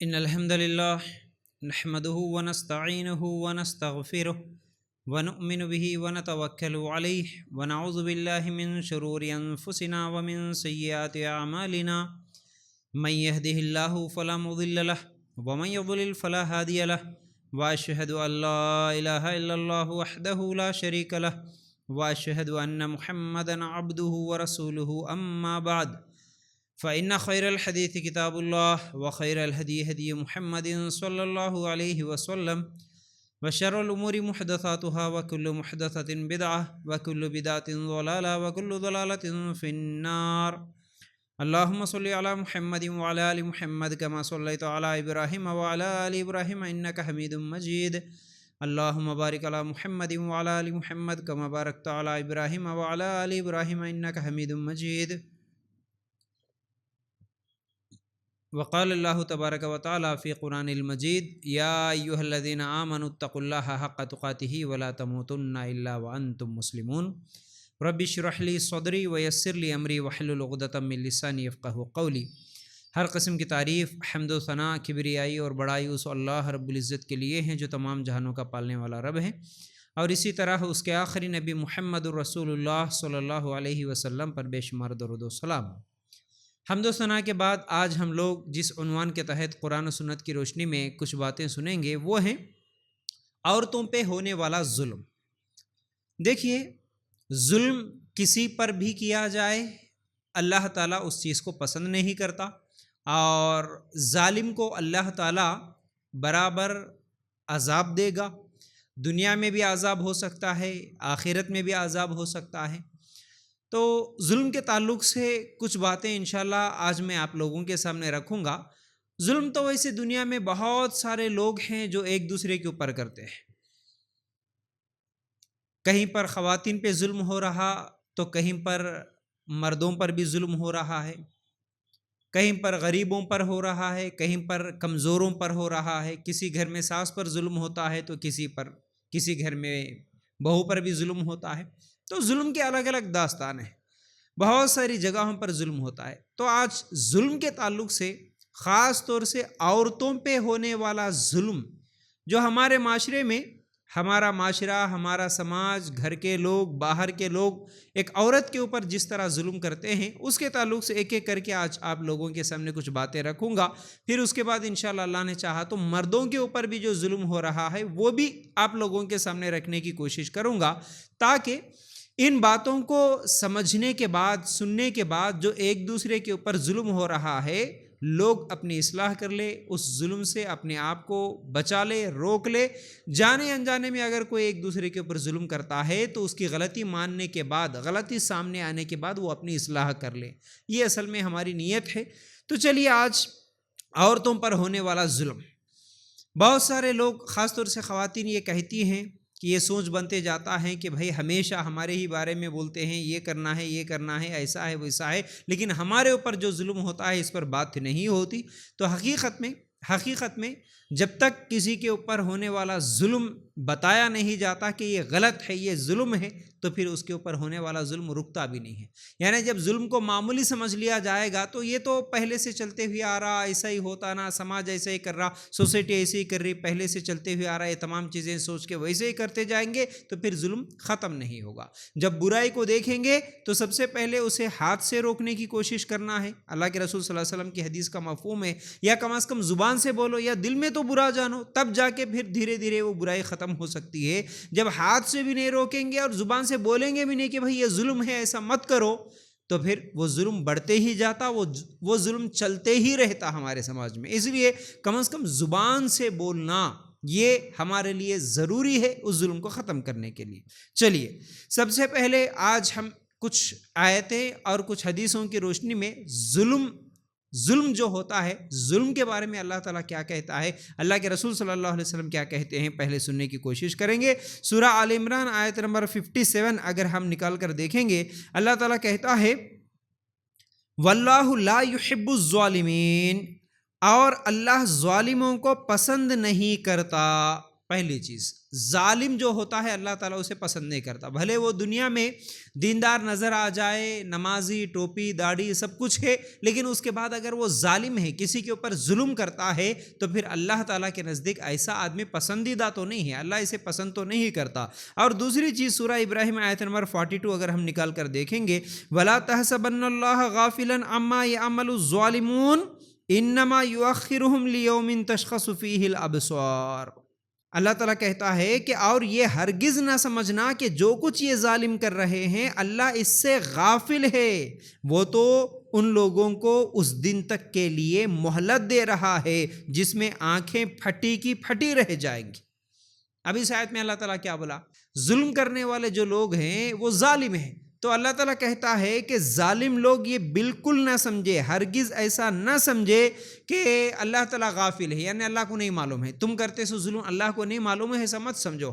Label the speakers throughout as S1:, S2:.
S1: إن الحمد لله نحمده ونستعينه ونستغفره ونؤمن به ونتوكل عليه ونعوذ بالله من شرور أنفسنا ومن سيئات أعمالنا من يهده الله فلا مضل له ومن يضلل فلا هادي له وأشهد أن لا إله إلا الله وحده لا شريك له وأشهد أن محمدا عبده ورسوله أما بعد فإن خير الحديث كتاب الله وخير الهدي هدي محمد صلى الله عليه وسلم وشر الأمور محدثاتها وكل محدثة بدعة وكل بدعة ضلالة وكل ضلالة في النار. اللهم صل على محمد وعلى آل محمد كما صليت على إبراهيم وعلى آل إبراهيم إنك حميد مجيد. اللهم بارك على محمد وعلى آل محمد كما باركت على إبراهيم وعلى آل إبراهيم إنك حميد مجيد. وقال الله تبارك وتعالى في قرآن المجيد يا أيها الذين آمنوا اتقوا الله حق تقاته ولا تموتن إلا وأنتم مسلمون. رب اشرح لي صدری ویسر لی امری واحلل عقدۃ من لسانی یفقہوا قولی. ہر قسم کی تعریف، حمد و ثناء، کبریائی اور بڑائی اس اللہ رب العزت کے لیے ہیں جو تمام جہانوں کا پالنے والا رب ہے، اور اسی طرح اس کے آخری نبی محمد الرسول اللہ صلی اللہ علیہ وسلم پر بے شمار درود و سلام. حمد و ثناء کے بعد آج ہم لوگ جس عنوان کے تحت قرآن و سنت کی روشنی میں کچھ باتیں سنیں گے وہ ہیں عورتوں پہ ہونے والا ظلم. دیکھیے، ظلم کسی پر بھی کیا جائے اللہ تعالیٰ اس چیز کو پسند نہیں کرتا، اور ظالم کو اللہ تعالیٰ برابر عذاب دے گا. دنیا میں بھی عذاب ہو سکتا ہے، آخرت میں بھی عذاب ہو سکتا ہے. تو ظلم کے تعلق سے کچھ باتیں انشاءاللہ آج میں آپ لوگوں کے سامنے رکھوں گا. ظلم تو ویسے دنیا میں بہت سارے لوگ ہیں جو ایک دوسرے کے اوپر کرتے ہیں. کہیں پر خواتین پہ ظلم ہو رہا تو کہیں پر مردوں پر بھی ظلم ہو رہا ہے، کہیں پر غریبوں پر ہو رہا ہے، کہیں پر کمزوروں پر ہو رہا ہے. کسی گھر میں ساس پر ظلم ہوتا ہے تو کسی گھر میں بہو پر بھی ظلم ہوتا ہے. تو ظلم کے الگ الگ داستان ہیں، بہت ساری جگہوں پر ظلم ہوتا ہے. تو آج ظلم کے تعلق سے خاص طور سے عورتوں پہ ہونے والا ظلم جو ہمارے معاشرے میں، ہمارا معاشرہ، ہمارا سماج، گھر کے لوگ، باہر کے لوگ ایک عورت کے اوپر جس طرح ظلم کرتے ہیں، اس کے تعلق سے ایک ایک کر کے آج آپ لوگوں کے سامنے کچھ باتیں رکھوں گا. پھر اس کے بعد انشاءاللہ اللہ نے چاہا تو مردوں کے اوپر بھی جو ظلم ہو رہا ہے وہ بھی آپ لوگوں کے سامنے رکھنے کی کوشش کروں گا، تاکہ ان باتوں کو سمجھنے کے بعد، سننے کے بعد جو ایک دوسرے کے اوپر ظلم ہو رہا ہے، لوگ اپنی اصلاح کر لے، اس ظلم سے اپنے آپ کو بچا لے، روک لے. جانے انجانے میں اگر کوئی ایک دوسرے کے اوپر ظلم کرتا ہے تو اس کی غلطی ماننے کے بعد، غلطی سامنے آنے کے بعد وہ اپنی اصلاح کر لے. یہ اصل میں ہماری نیت ہے. تو چلیے، آج عورتوں پر ہونے والا ظلم. بہت سارے لوگ، خاص طور سے خواتین، یہ کہتی ہیں کہ یہ سوچ بنتے جاتا ہے کہ بھائی ہمیشہ ہمارے ہی بارے میں بولتے ہیں، یہ کرنا ہے، یہ کرنا ہے، ایسا ہے، ویسا ہے، لیکن ہمارے اوپر جو ظلم ہوتا ہے اس پر بات نہیں ہوتی. تو حقیقت میں جب تک کسی کے اوپر ہونے والا ظلم بتایا نہیں جاتا کہ یہ غلط ہے، یہ ظلم ہے، تو پھر اس کے اوپر ہونے والا ظلم رکتا بھی نہیں ہے. یعنی جب ظلم کو معمولی سمجھ لیا جائے گا تو یہ تو پہلے سے چلتے ہوئے آ رہا، ایسا ہی ہوتا نا، سماج ایسا ہی کر رہا، سوسائٹی ایسے ہی کر رہی، پہلے سے چلتے ہوئے آ رہا، یہ تمام چیزیں سوچ کے ویسے ہی کرتے جائیں گے تو پھر ظلم ختم نہیں ہوگا. جب برائی کو دیکھیں گے تو سب سے پہلے اسے ہاتھ سے روکنے کی کوشش کرنا ہے. اللہ کے رسول صلی اللہ علیہ وسلم کی حدیث کا مفہوم ہے، یا کم از کم زبان سے بولو یا دل میں تو برا جانو، تب جا کے پھر دھیرے دھیرے وہ برائی ختم ہو سکتی ہے. جب ہاتھ سے بھی نہیں روکیں گے اور زبان سے بولیں گے بھی نہیں کہ بھائی یہ ظلم ہے، ایسا مت کرو، تو پھر وہ ظلم بڑھتے ہی جاتا، وہ ظلم چلتے ہی رہتا ہمارے سماج میں. اس لیے کم از کم زبان سے بولنا یہ ہمارے لیے ضروری ہے اس ظلم کو ختم کرنے کے لیے. چلیے، سب سے پہلے آج ہم کچھ آیتیں اور کچھ حدیثوں کی روشنی میں ظلم جو ہوتا ہے، ظلم کے بارے میں اللہ تعالیٰ کیا کہتا ہے، اللہ کے رسول صلی اللہ علیہ وسلم کیا کہتے ہیں، پہلے سننے کی کوشش کریں گے. سورہ آل عمران آیت نمبر 57 اگر ہم نکال کر دیکھیں گے، اللہ تعالیٰ کہتا ہے واللہ لا یحب الظالمین، اور اللہ ظالموں کو پسند نہیں کرتا. پہلی چیز، ظالم جو ہوتا ہے اللہ تعالیٰ اسے پسند نہیں کرتا، بھلے وہ دنیا میں دیندار نظر آ جائے، نمازی، ٹوپی، داڑھی سب کچھ ہے، لیکن اس کے بعد اگر وہ ظالم ہے، کسی کے اوپر ظلم کرتا ہے، تو پھر اللہ تعالیٰ کے نزدیک ایسا آدمی پسندیدہ تو نہیں ہے، اللہ اسے پسند تو نہیں کرتا۔ اور دوسری چیز سورہ ابراہیم آیت نمبر 42 اگر ہم نکال کر دیکھیں گے، وَلَا تَحْسَبَنَّ اللَّهَ غَافِلًا عَمَّا يَعْمَلُ الظَّالِمُونَ إِنَّمَا يُؤَخِّرُهُمْ لِيَوْمٍ تَشْخَصُ فِيهِ الْأَبْصَارُ۔ اللہ تعالیٰ کہتا ہے کہ اور یہ ہرگز نہ سمجھنا کہ جو کچھ یہ ظالم کر رہے ہیں اللہ اس سے غافل ہے، وہ تو ان لوگوں کو اس دن تک کے لیے مہلت دے رہا ہے جس میں آنکھیں پھٹی کی پھٹی رہ جائیں گی۔ اب اس آیت میں اللہ تعالیٰ کیا بولا؟ ظلم کرنے والے جو لوگ ہیں وہ ظالم ہیں، تو اللہ تعالیٰ کہتا ہے کہ ظالم لوگ یہ بالکل نہ سمجھے، ہرگز ایسا نہ سمجھے کہ اللہ تعالیٰ غافل ہے، یعنی اللہ کو نہیں معلوم ہے، تم کرتے سو ظلم اللہ کو نہیں معلوم ہے، ایسا مت سمجھو۔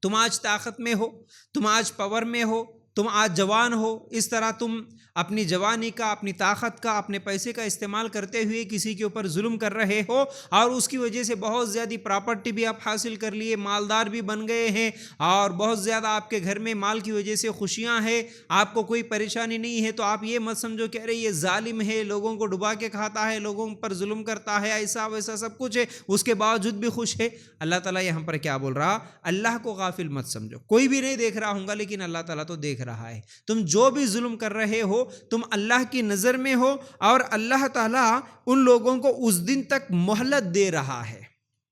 S1: تم آج طاقت میں ہو، تم آج پاور میں ہو، تم آج جوان ہو، اس طرح تم اپنی جوانی کا، اپنی طاقت کا، اپنے پیسے کا استعمال کرتے ہوئے کسی کے اوپر ظلم کر رہے ہو، اور اس کی وجہ سے بہت زیادہ پراپرٹی بھی آپ حاصل کر لیے، مالدار بھی بن گئے ہیں، اور بہت زیادہ آپ کے گھر میں مال کی وجہ سے خوشیاں ہیں، آپ کو کوئی پریشانی نہیں ہے، تو آپ یہ مت سمجھو کہ ارے یہ ظالم ہے، لوگوں کو ڈبا کے کھاتا ہے، لوگوں پر ظلم کرتا ہے، ایسا ویسا سب کچھ ہے، اس کے باوجود بھی خوش ہے۔ اللہ تعالیٰ یہاں پر کیا بول رہا؟ اللہ کو غافل مت سمجھو، کوئی بھی نہیں دیکھ رہا ہوں گا لیکن اللہ تعالیٰ تو دیکھ رہا ہے، تم جو بھی ظلم کر رہے ہو تم اللہ کی نظر میں ہو، اور اللہ تعالیٰ ان لوگوں کو اس دن تک مہلت دے رہا ہے،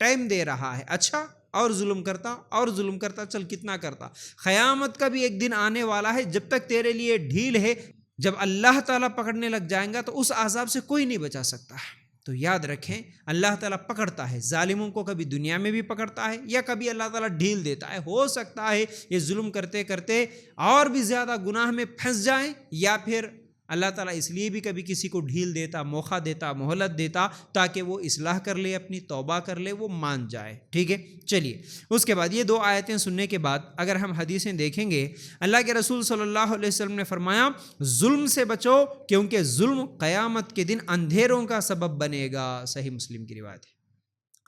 S1: ٹائم دے رہا ہے۔ اچھا، اور ظلم کرتا اور ظلم کرتا، چل کتنا کرتا، قیامت کا بھی ایک دن آنے والا ہے جب تک تیرے لیے ڈھیل ہے، جب اللہ تعالیٰ پکڑنے لگ جائیں گا تو اس عذاب سے کوئی نہیں بچا سکتا ہے۔ تو یاد رکھیں اللہ تعالیٰ پکڑتا ہے، ظالموں کو کبھی دنیا میں بھی پکڑتا ہے یا کبھی اللہ تعالیٰ ڈھیل دیتا ہے، ہو سکتا ہے یہ ظلم کرتے کرتے اور بھی زیادہ گناہ میں پھنس جائیں، یا پھر اللہ تعالیٰ اس لیے بھی کبھی کسی کو ڈھیل دیتا، موقع دیتا، مہلت دیتا، تاکہ وہ اصلاح کر لے، اپنی توبہ کر لے، وہ مان جائے۔ ٹھیک ہے، چلیے اس کے بعد یہ دو آیتیں سننے کے بعد اگر ہم حدیثیں دیکھیں گے، اللہ کے رسول صلی اللہ علیہ وسلم نے فرمایا ظلم سے بچو کیونکہ ظلم قیامت کے دن اندھیروں کا سبب بنے گا۔ صحیح مسلم کی روایت ہے۔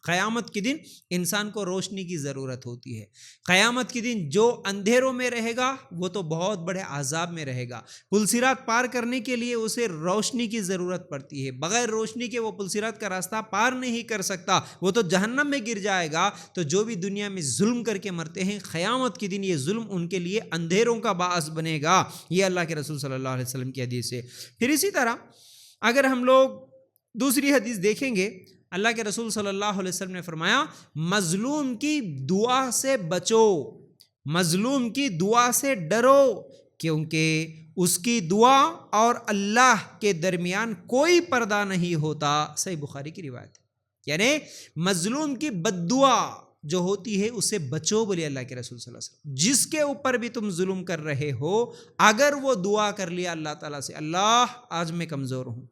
S1: قیامت کے دن انسان کو روشنی کی ضرورت ہوتی ہے، قیامت کے دن جو اندھیروں میں رہے گا وہ تو بہت بڑے عذاب میں رہے گا، پل صراط پار کرنے کے لیے اسے روشنی کی ضرورت پڑتی ہے، بغیر روشنی کے وہ پل صراط کا راستہ پار نہیں کر سکتا، وہ تو جہنم میں گر جائے گا۔ تو جو بھی دنیا میں ظلم کر کے مرتے ہیں، قیامت کے دن یہ ظلم ان کے لیے اندھیروں کا باعث بنے گا، یہ اللہ کے رسول صلی اللہ علیہ وسلم کی حدیث ہے۔ پھر اسی طرح اگر ہم لوگ دوسری حدیث دیکھیں گے، اللہ کے رسول صلی اللہ علیہ وسلم نے فرمایا مظلوم کی دعا سے بچو، مظلوم کی دعا سے ڈرو، کیونکہ اس کی دعا اور اللہ کے درمیان کوئی پردہ نہیں ہوتا۔ صحیح بخاری کی روایت ہے، یعنی مظلوم کی بد دعا جو ہوتی ہے اس سے بچو، بولے اللہ کے رسول صلی اللہ علیہ وسلم۔ جس کے اوپر بھی تم ظلم کر رہے ہو، اگر وہ دعا کر لیا اللہ تعالیٰ سے، اللہ آج میں کمزور ہوں،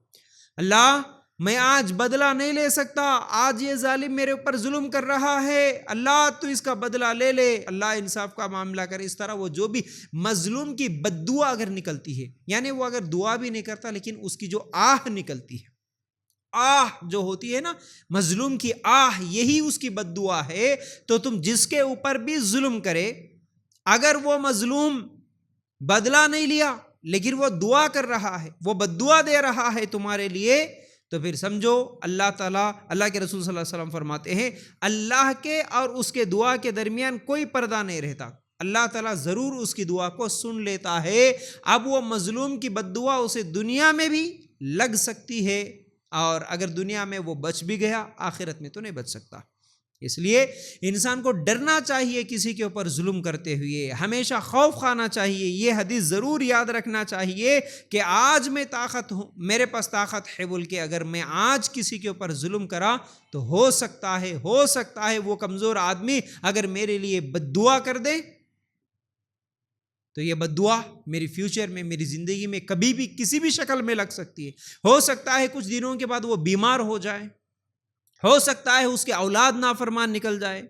S1: اللہ میں آج بدلہ نہیں لے سکتا، آج یہ ظالم میرے اوپر ظلم کر رہا ہے، اللہ تو اس کا بدلہ لے لے، اللہ انصاف کا معاملہ کر۔ اس طرح وہ جو بھی مظلوم کی بد دعا اگر نکلتی ہے، یعنی وہ اگر دعا بھی نہیں کرتا لیکن اس کی جو آہ نکلتی ہے، آہ جو ہوتی ہے نا، مظلوم کی آہ، یہی اس کی بد دعا ہے۔ تو تم جس کے اوپر بھی ظلم کرے، اگر وہ مظلوم بدلہ نہیں لیا لیکن وہ دعا کر رہا ہے، وہ بد دعا دے رہا ہے تمہارے لیے، تو پھر سمجھو اللہ تعالیٰ، اللہ کے رسول صلی اللہ علیہ وسلم فرماتے ہیں اللہ کے اور اس کے دعا کے درمیان کوئی پردہ نہیں رہتا، اللہ تعالیٰ ضرور اس کی دعا کو سن لیتا ہے۔ اب وہ مظلوم کی بد دعا اسے دنیا میں بھی لگ سکتی ہے، اور اگر دنیا میں وہ بچ بھی گیا، آخرت میں تو نہیں بچ سکتا۔ اس لیے انسان کو ڈرنا چاہیے کسی کے اوپر ظلم کرتے ہوئے، ہمیشہ خوف کھانا چاہیے، یہ حدیث ضرور یاد رکھنا چاہیے کہ آج میں طاقت ہوں، میرے پاس طاقت ہے، بول کے اگر میں آج کسی کے اوپر ظلم کرا تو ہو سکتا ہے وہ کمزور آدمی اگر میرے لیے بد دعا کر دے تو یہ بد دعا میری فیوچر میں، میری زندگی میں کبھی بھی کسی بھی شکل میں لگ سکتی ہے۔ ہو سکتا ہے کچھ دنوں کے بعد وہ بیمار ہو جائے، ہو سکتا ہے اس کے اولاد نافرمان نکل جائے،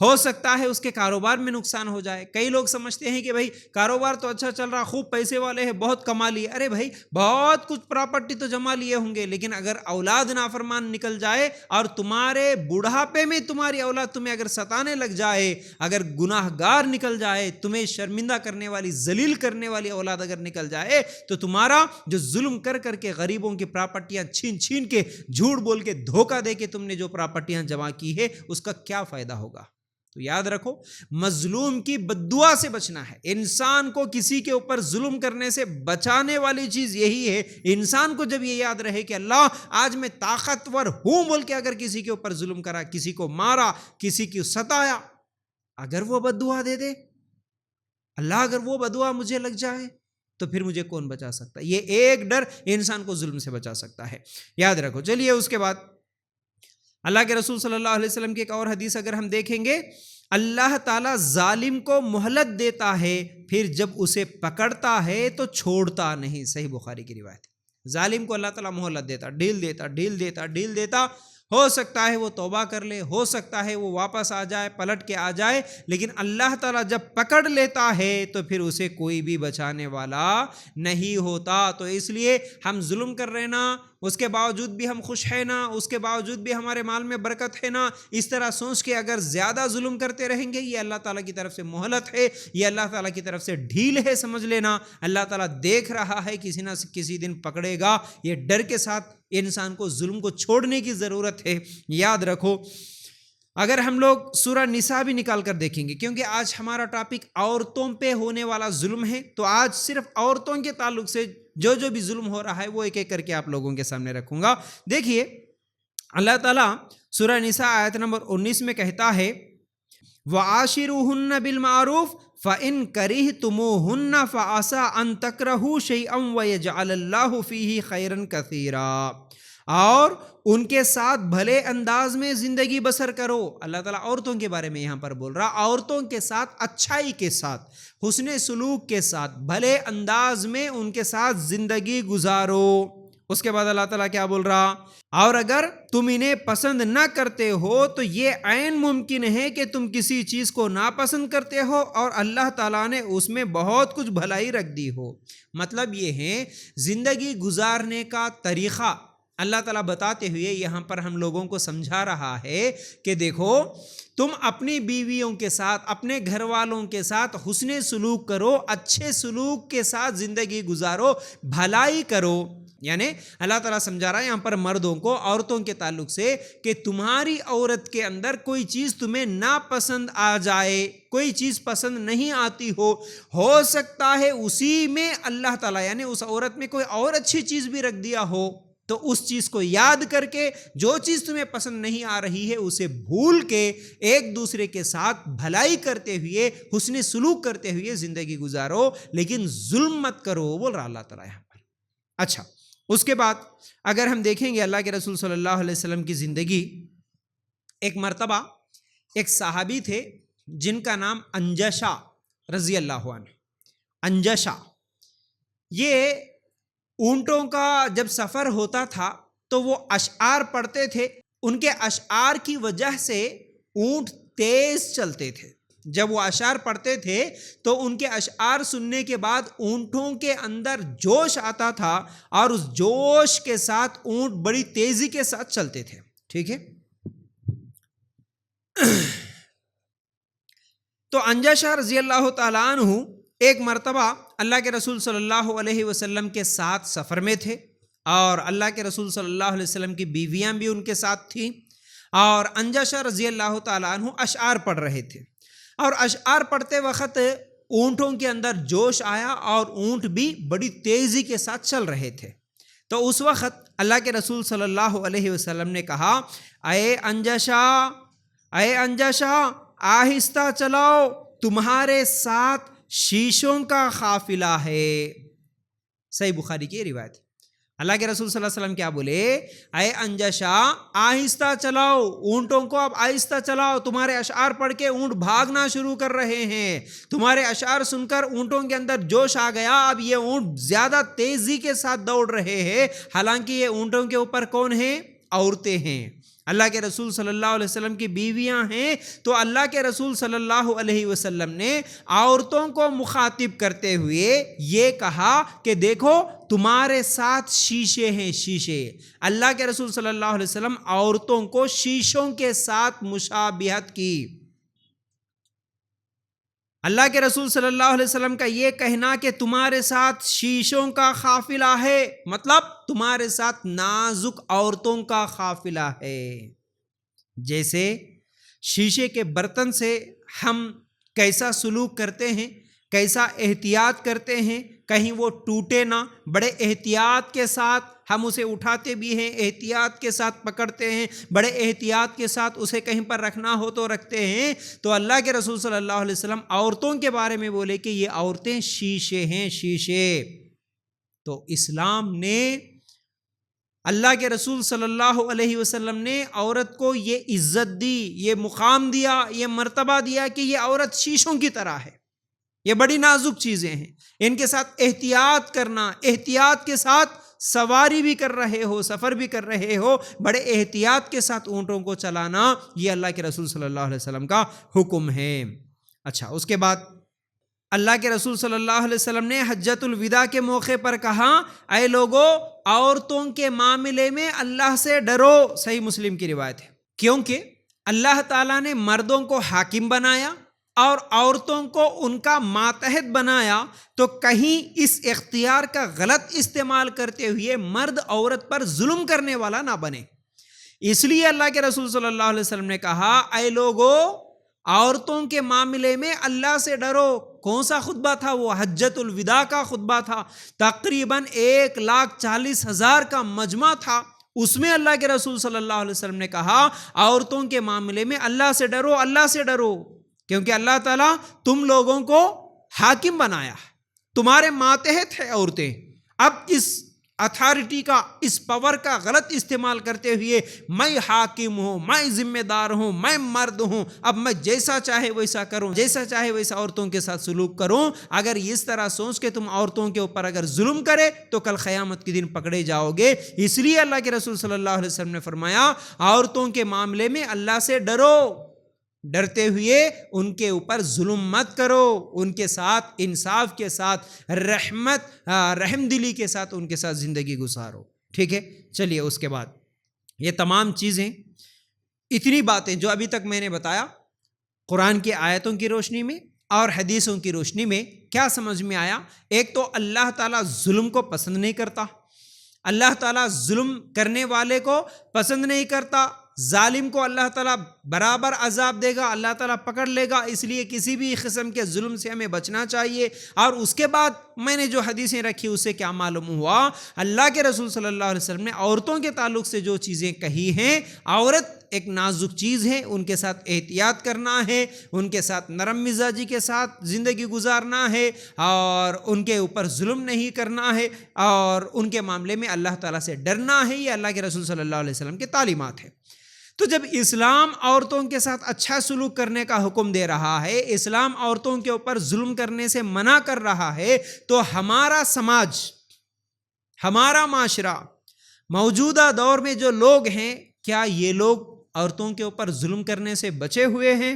S1: ہو سکتا ہے اس کے کاروبار میں نقصان ہو جائے. کئی لوگ سمجھتے ہیں کہ بھائی کاروبار تو اچھا چل رہا, خوب پیسے والے ہیں, بہت کما لیے. ارے بھائی بہت کچھ پراپرٹی تو جما لیے ہوں گے, لیکن اگر اولاد نافرمان نکل جائے اور تمہارے بڑھاپے میں تمہاری اولاد تمہیں اگر ستانے لگ جائے, اگر گناہ گار نکل جائے, تمہیں شرمندہ کرنے والی, ذلیل کرنے والی اولاد اگر نکل جائے, تو تمہارا جو ظلم کر کر کے غریبوں کی پراپرٹیاں چھین چھین کے, جھوٹ بول کے, دھوکہ دے کے تم نے جو پراپرٹیاں جمع کی ہے, اس کا کیا فائدہ ہوگا؟ تو یاد رکھو, مظلوم کی بددعا سے بچنا ہے. انسان کو کسی کے اوپر ظلم کرنے سے بچانے والی چیز یہی ہے. انسان کو جب یہ یاد رہے کہ اللہ آج میں طاقتور ہوں بول کے اگر کسی کے اوپر ظلم کرا, کسی کو مارا, کسی کو ستایا, اگر وہ بددعا دے دے, اللہ اگر وہ بددعا مجھے لگ جائے, تو پھر مجھے کون بچا سکتا ہے؟ یہ ایک ڈر انسان کو ظلم سے بچا سکتا ہے. یاد رکھو. چلیے اس کے بعد اللہ کے رسول صلی اللہ علیہ وسلم کی ایک اور حدیث اگر ہم دیکھیں گے, اللہ تعالیٰ ظالم کو مہلت دیتا ہے, پھر جب اسے پکڑتا ہے تو چھوڑتا نہیں. صحیح بخاری کی روایت. ظالم کو اللہ تعالیٰ مہلت دیتا, ڈھیل دیتا, ڈھیل دیتا, ڈھیل دیتا. ہو سکتا ہے وہ توبہ کر لے, ہو سکتا ہے وہ واپس آ جائے, پلٹ کے آ جائے, لیکن اللہ تعالیٰ جب پکڑ لیتا ہے تو پھر اسے کوئی بھی بچانے والا نہیں ہوتا. تو اس لیے ہم ظلم کر رہے نا, اس کے باوجود بھی ہم خوش ہیں نا, اس کے باوجود بھی ہمارے مال میں برکت ہے نا, اس طرح سوچ کے اگر زیادہ ظلم کرتے رہیں گے, یہ اللہ تعالیٰ کی طرف سے مہلت ہے, یہ اللہ تعالیٰ کی طرف سے ڈھیل ہے, سمجھ لینا. اللہ تعالیٰ دیکھ رہا ہے, کسی نہ کسی دن پکڑے گا. یہ ڈر کے ساتھ انسان کو ظلم کو چھوڑنے کی ضرورت ہے. یاد رکھو. اگر ہم لوگ سورہ نساء بھی نکال کر دیکھیں گے, کیونکہ آج ہمارا ٹاپک عورتوں پہ ہونے والا ظلم ہے, تو آج صرف عورتوں کے تعلق سے جو بھی ظلم ہو رہا ہے وہ ایک ایک کر کے آپ لوگوں کے سامنے رکھوں گا. دیکھیے اللہ تعالیٰ سورہ نساء آیت نمبر 19 میں کہتا ہے, وَعَاشِرُوهُنَّ بِالْمَعْرُوفِ فَإِن كَرِهْتُمُوهُنَّ فَعَسَىٰ أَن تَكْرَهُوا شَيْئًا وَيَجْعَلَ اللَّهُ فِيهِ خَيْرًا كَثِيرًا. اور ان کے ساتھ بھلے انداز میں زندگی بسر کرو. اللہ تعالیٰ عورتوں کے بارے میں یہاں پر بول رہا, عورتوں کے ساتھ اچھائی کے ساتھ, حسن سلوک کے ساتھ, بھلے انداز میں ان کے ساتھ زندگی گزارو. اس کے بعد اللہ تعالیٰ کیا بول رہا, اور اگر تم انہیں پسند نہ کرتے ہو تو یہ عین ممکن ہے کہ تم کسی چیز کو ناپسند کرتے ہو اور اللہ تعالیٰ نے اس میں بہت کچھ بھلائی رکھ دی ہو. مطلب یہ ہے زندگی گزارنے کا طریقہ اللہ تعالیٰ بتاتے ہوئے یہاں پر ہم لوگوں کو سمجھا رہا ہے کہ دیکھو, تم اپنی بیویوں کے ساتھ, اپنے گھر والوں کے ساتھ حسن سلوک کرو, اچھے سلوک کے ساتھ زندگی گزارو, بھلائی کرو. یعنی اللہ تعالیٰ سمجھا رہا ہے یہاں پر مردوں کو عورتوں کے تعلق سے کہ تمہاری عورت کے اندر کوئی چیز تمہیں ناپسند آ جائے, کوئی چیز پسند نہیں آتی ہو سکتا ہے اسی میں اللہ تعالیٰ یعنی اس عورت میں کوئی اور اچھی چیز بھی رکھ دیا ہو, تو اس چیز کو یاد کر کے جو چیز تمہیں پسند نہیں آ رہی ہے اسے بھول کے ایک دوسرے کے ساتھ بھلائی کرتے ہوئے, حسن سلوک کرتے ہوئے زندگی گزارو, لیکن ظلم مت کرو, بول رہا اللہ تعالیٰ یہاں پر. اچھا, اس کے بعد اگر ہم دیکھیں گے اللہ کے رسول صلی اللہ علیہ وسلم کی زندگی, ایک مرتبہ ایک صحابی تھے جن کا نام انجشا رضی اللہ عنہ. انجشا یہ اونٹوں کا جب سفر ہوتا تھا تو وہ اشعار پڑھتے تھے, ان کے اشعار کی وجہ سے اونٹ تیز چلتے تھے. جب وہ اشعار پڑھتے تھے تو ان کے اشعار سننے کے بعد اونٹوں کے اندر جوش آتا تھا اور اس جوش کے ساتھ اونٹ بڑی تیزی کے ساتھ چلتے تھے. ٹھیک ہے, تو انجشا رضی اللہ تعالیٰ عنہ ایک مرتبہ اللہ کے رسول صلی اللہ علیہ وسلم کے ساتھ سفر میں تھے, اور اللہ کے رسول صلی اللہ علیہ وسلم کی بیویاں بھی ان کے ساتھ تھیں, اور انجشا رضی اللہ تعالیٰ عنہ اشعار پڑھ رہے تھے, اور اشعار پڑھتے وقت اونٹوں کے اندر جوش آیا اور اونٹ بھی بڑی تیزی کے ساتھ چل رہے تھے. تو اس وقت اللہ کے رسول صلی اللہ علیہ وسلم نے کہا, اے انجشا آہستہ چلاؤ, تمہارے ساتھ شیشوں کا قافلہ ہے. صحیح بخاری کی روایت. اللہ کے رسول صلی اللہ علیہ وسلم کیا بولے, اے انجشا آہستہ چلاؤ, اونٹوں کو اب آہستہ چلاؤ, تمہارے اشعار پڑھ کے اونٹ بھاگنا شروع کر رہے ہیں, تمہارے اشعار سن کر اونٹوں کے اندر جوش آ گیا, اب یہ اونٹ زیادہ تیزی کے ساتھ دوڑ رہے ہیں. حالانکہ یہ اونٹوں کے اوپر کون ہے؟ عورتیں ہیں، اللہ کے رسول صلی اللہ علیہ وسلم کی بیویاں ہیں، تو اللہ کے رسول صلی اللہ علیہ وسلم نے عورتوں کو مخاطب کرتے ہوئے یہ کہا کہ دیکھو تمہارے ساتھ شیشے ہیں، شیشے۔ اللہ کے رسول صلی اللہ علیہ وسلم عورتوں کو شیشوں کے ساتھ مشابہت کی۔ اللہ کے رسول صلی اللہ علیہ وسلم کا یہ کہنا کہ تمہارے ساتھ شیشوں کا قافلہ ہے، مطلب تمہارے ساتھ نازک عورتوں کا قافلہ ہے۔ جیسے شیشے کے برتن سے ہم کیسا سلوک کرتے ہیں، کیسا احتیاط کرتے ہیں، کہیں وہ ٹوٹے نہ، بڑے احتیاط کے ساتھ ہم اسے اٹھاتے بھی ہیں، احتیاط کے ساتھ پکڑتے ہیں، بڑے احتیاط کے ساتھ اسے کہیں پر رکھنا ہو تو رکھتے ہیں۔ تو اللہ کے رسول صلی اللہ علیہ وسلم عورتوں کے بارے میں بولے کہ یہ عورتیں شیشے ہیں، شیشے۔ تو اسلام نے، اللہ کے رسول صلی اللہ علیہ وسلم نے عورت کو یہ عزت دی، یہ مقام دیا، یہ مرتبہ دیا کہ یہ عورت شیشوں کی طرح ہے، یہ بڑی نازک چیزیں ہیں، ان کے ساتھ احتیاط کرنا، احتیاط کے ساتھ سواری بھی کر رہے ہو، سفر بھی کر رہے ہو، بڑے احتیاط کے ساتھ اونٹوں کو چلانا، یہ اللہ کے رسول صلی اللہ علیہ وسلم کا حکم ہے۔ اچھا، اس کے بعد اللہ کے رسول صلی اللہ علیہ وسلم نے حجۃ الوداع کے موقع پر کہا، اے لوگو عورتوں کے معاملے میں اللہ سے ڈرو۔ صحیح مسلم کی روایت ہے، کیونکہ اللہ تعالیٰ نے مردوں کو حاکم بنایا اور عورتوں کو ان کا ماتحت بنایا، تو کہیں اس اختیار کا غلط استعمال کرتے ہوئے مرد عورت پر ظلم کرنے والا نہ بنے۔ اس لیے اللہ کے رسول صلی اللہ علیہ وسلم نے کہا، اے لوگو عورتوں کے معاملے میں اللہ سے ڈرو۔ کون سا خطبہ تھا وہ؟ حجۃ الوداع کا خطبہ تھا، تقریباً 1,40,000 کا مجمع تھا، اس میں اللہ کے رسول صلی اللہ علیہ وسلم نے کہا عورتوں کے معاملے میں اللہ سے ڈرو، اللہ سے ڈرو، کیونکہ اللہ تعالیٰ تم لوگوں کو حاکم بنایا، تمہارے ماتحت ہے عورتیں۔ اب اس اتھارٹی کا، اس پاور کا غلط استعمال کرتے ہوئے میں حاکم ہوں، میں ذمہ دار ہوں، میں مرد ہوں، اب میں جیسا چاہے ویسا کروں، جیسا چاہے ویسا عورتوں کے ساتھ سلوک کروں، اگر اس طرح سوچ کے تم عورتوں کے اوپر اگر ظلم کرے تو کل قیامت کے دن پکڑے جاؤ گے۔ اس لیے اللہ کے رسول صلی اللہ علیہ وسلم نے فرمایا عورتوں کے معاملے میں اللہ سے ڈرو، ڈرتے ہوئے ان کے اوپر ظلم مت کرو، ان کے ساتھ انصاف کے ساتھ رحم دلی کے ساتھ ان کے ساتھ زندگی گزارو۔ ٹھیک ہے، چلیے اس کے بعد یہ تمام چیزیں، اتنی باتیں جو ابھی تک میں نے بتایا، قرآن کی آیتوں کی روشنی میں اور حدیثوں کی روشنی میں کیا سمجھ میں آیا؟ ایک تو اللہ تعالیٰ ظلم کو پسند نہیں کرتا، اللہ تعالیٰ ظلم کرنے والے کو پسند نہیں کرتا، ظالم کو اللہ تعالیٰ برابر عذاب دے گا، اللہ تعالیٰ پکڑ لے گا، اس لیے کسی بھی قسم کے ظلم سے ہمیں بچنا چاہیے۔ اور اس کے بعد میں نے جو حدیثیں رکھی اس سے کیا معلوم ہوا؟ اللہ کے رسول صلی اللہ علیہ وسلم نے عورتوں کے تعلق سے جو چیزیں کہی ہیں، عورت ایک نازک چیز ہے، ان کے ساتھ احتیاط کرنا ہے، ان کے ساتھ نرم مزاجی کے ساتھ زندگی گزارنا ہے، اور ان کے اوپر ظلم نہیں کرنا ہے، اور ان کے معاملے میں اللہ تعالیٰ سے ڈرنا ہے۔ یہ اللہ کے رسول صلی اللہ علیہ وسلم کی تعلیمات ہے۔ تو جب اسلام عورتوں کے ساتھ اچھا سلوک کرنے کا حکم دے رہا ہے، اسلام عورتوں کے اوپر ظلم کرنے سے منع کر رہا ہے، تو ہمارا سماج، ہمارا معاشرہ، موجودہ دور میں جو لوگ ہیں، کیا یہ لوگ عورتوں کے اوپر ظلم کرنے سے بچے ہوئے ہیں؟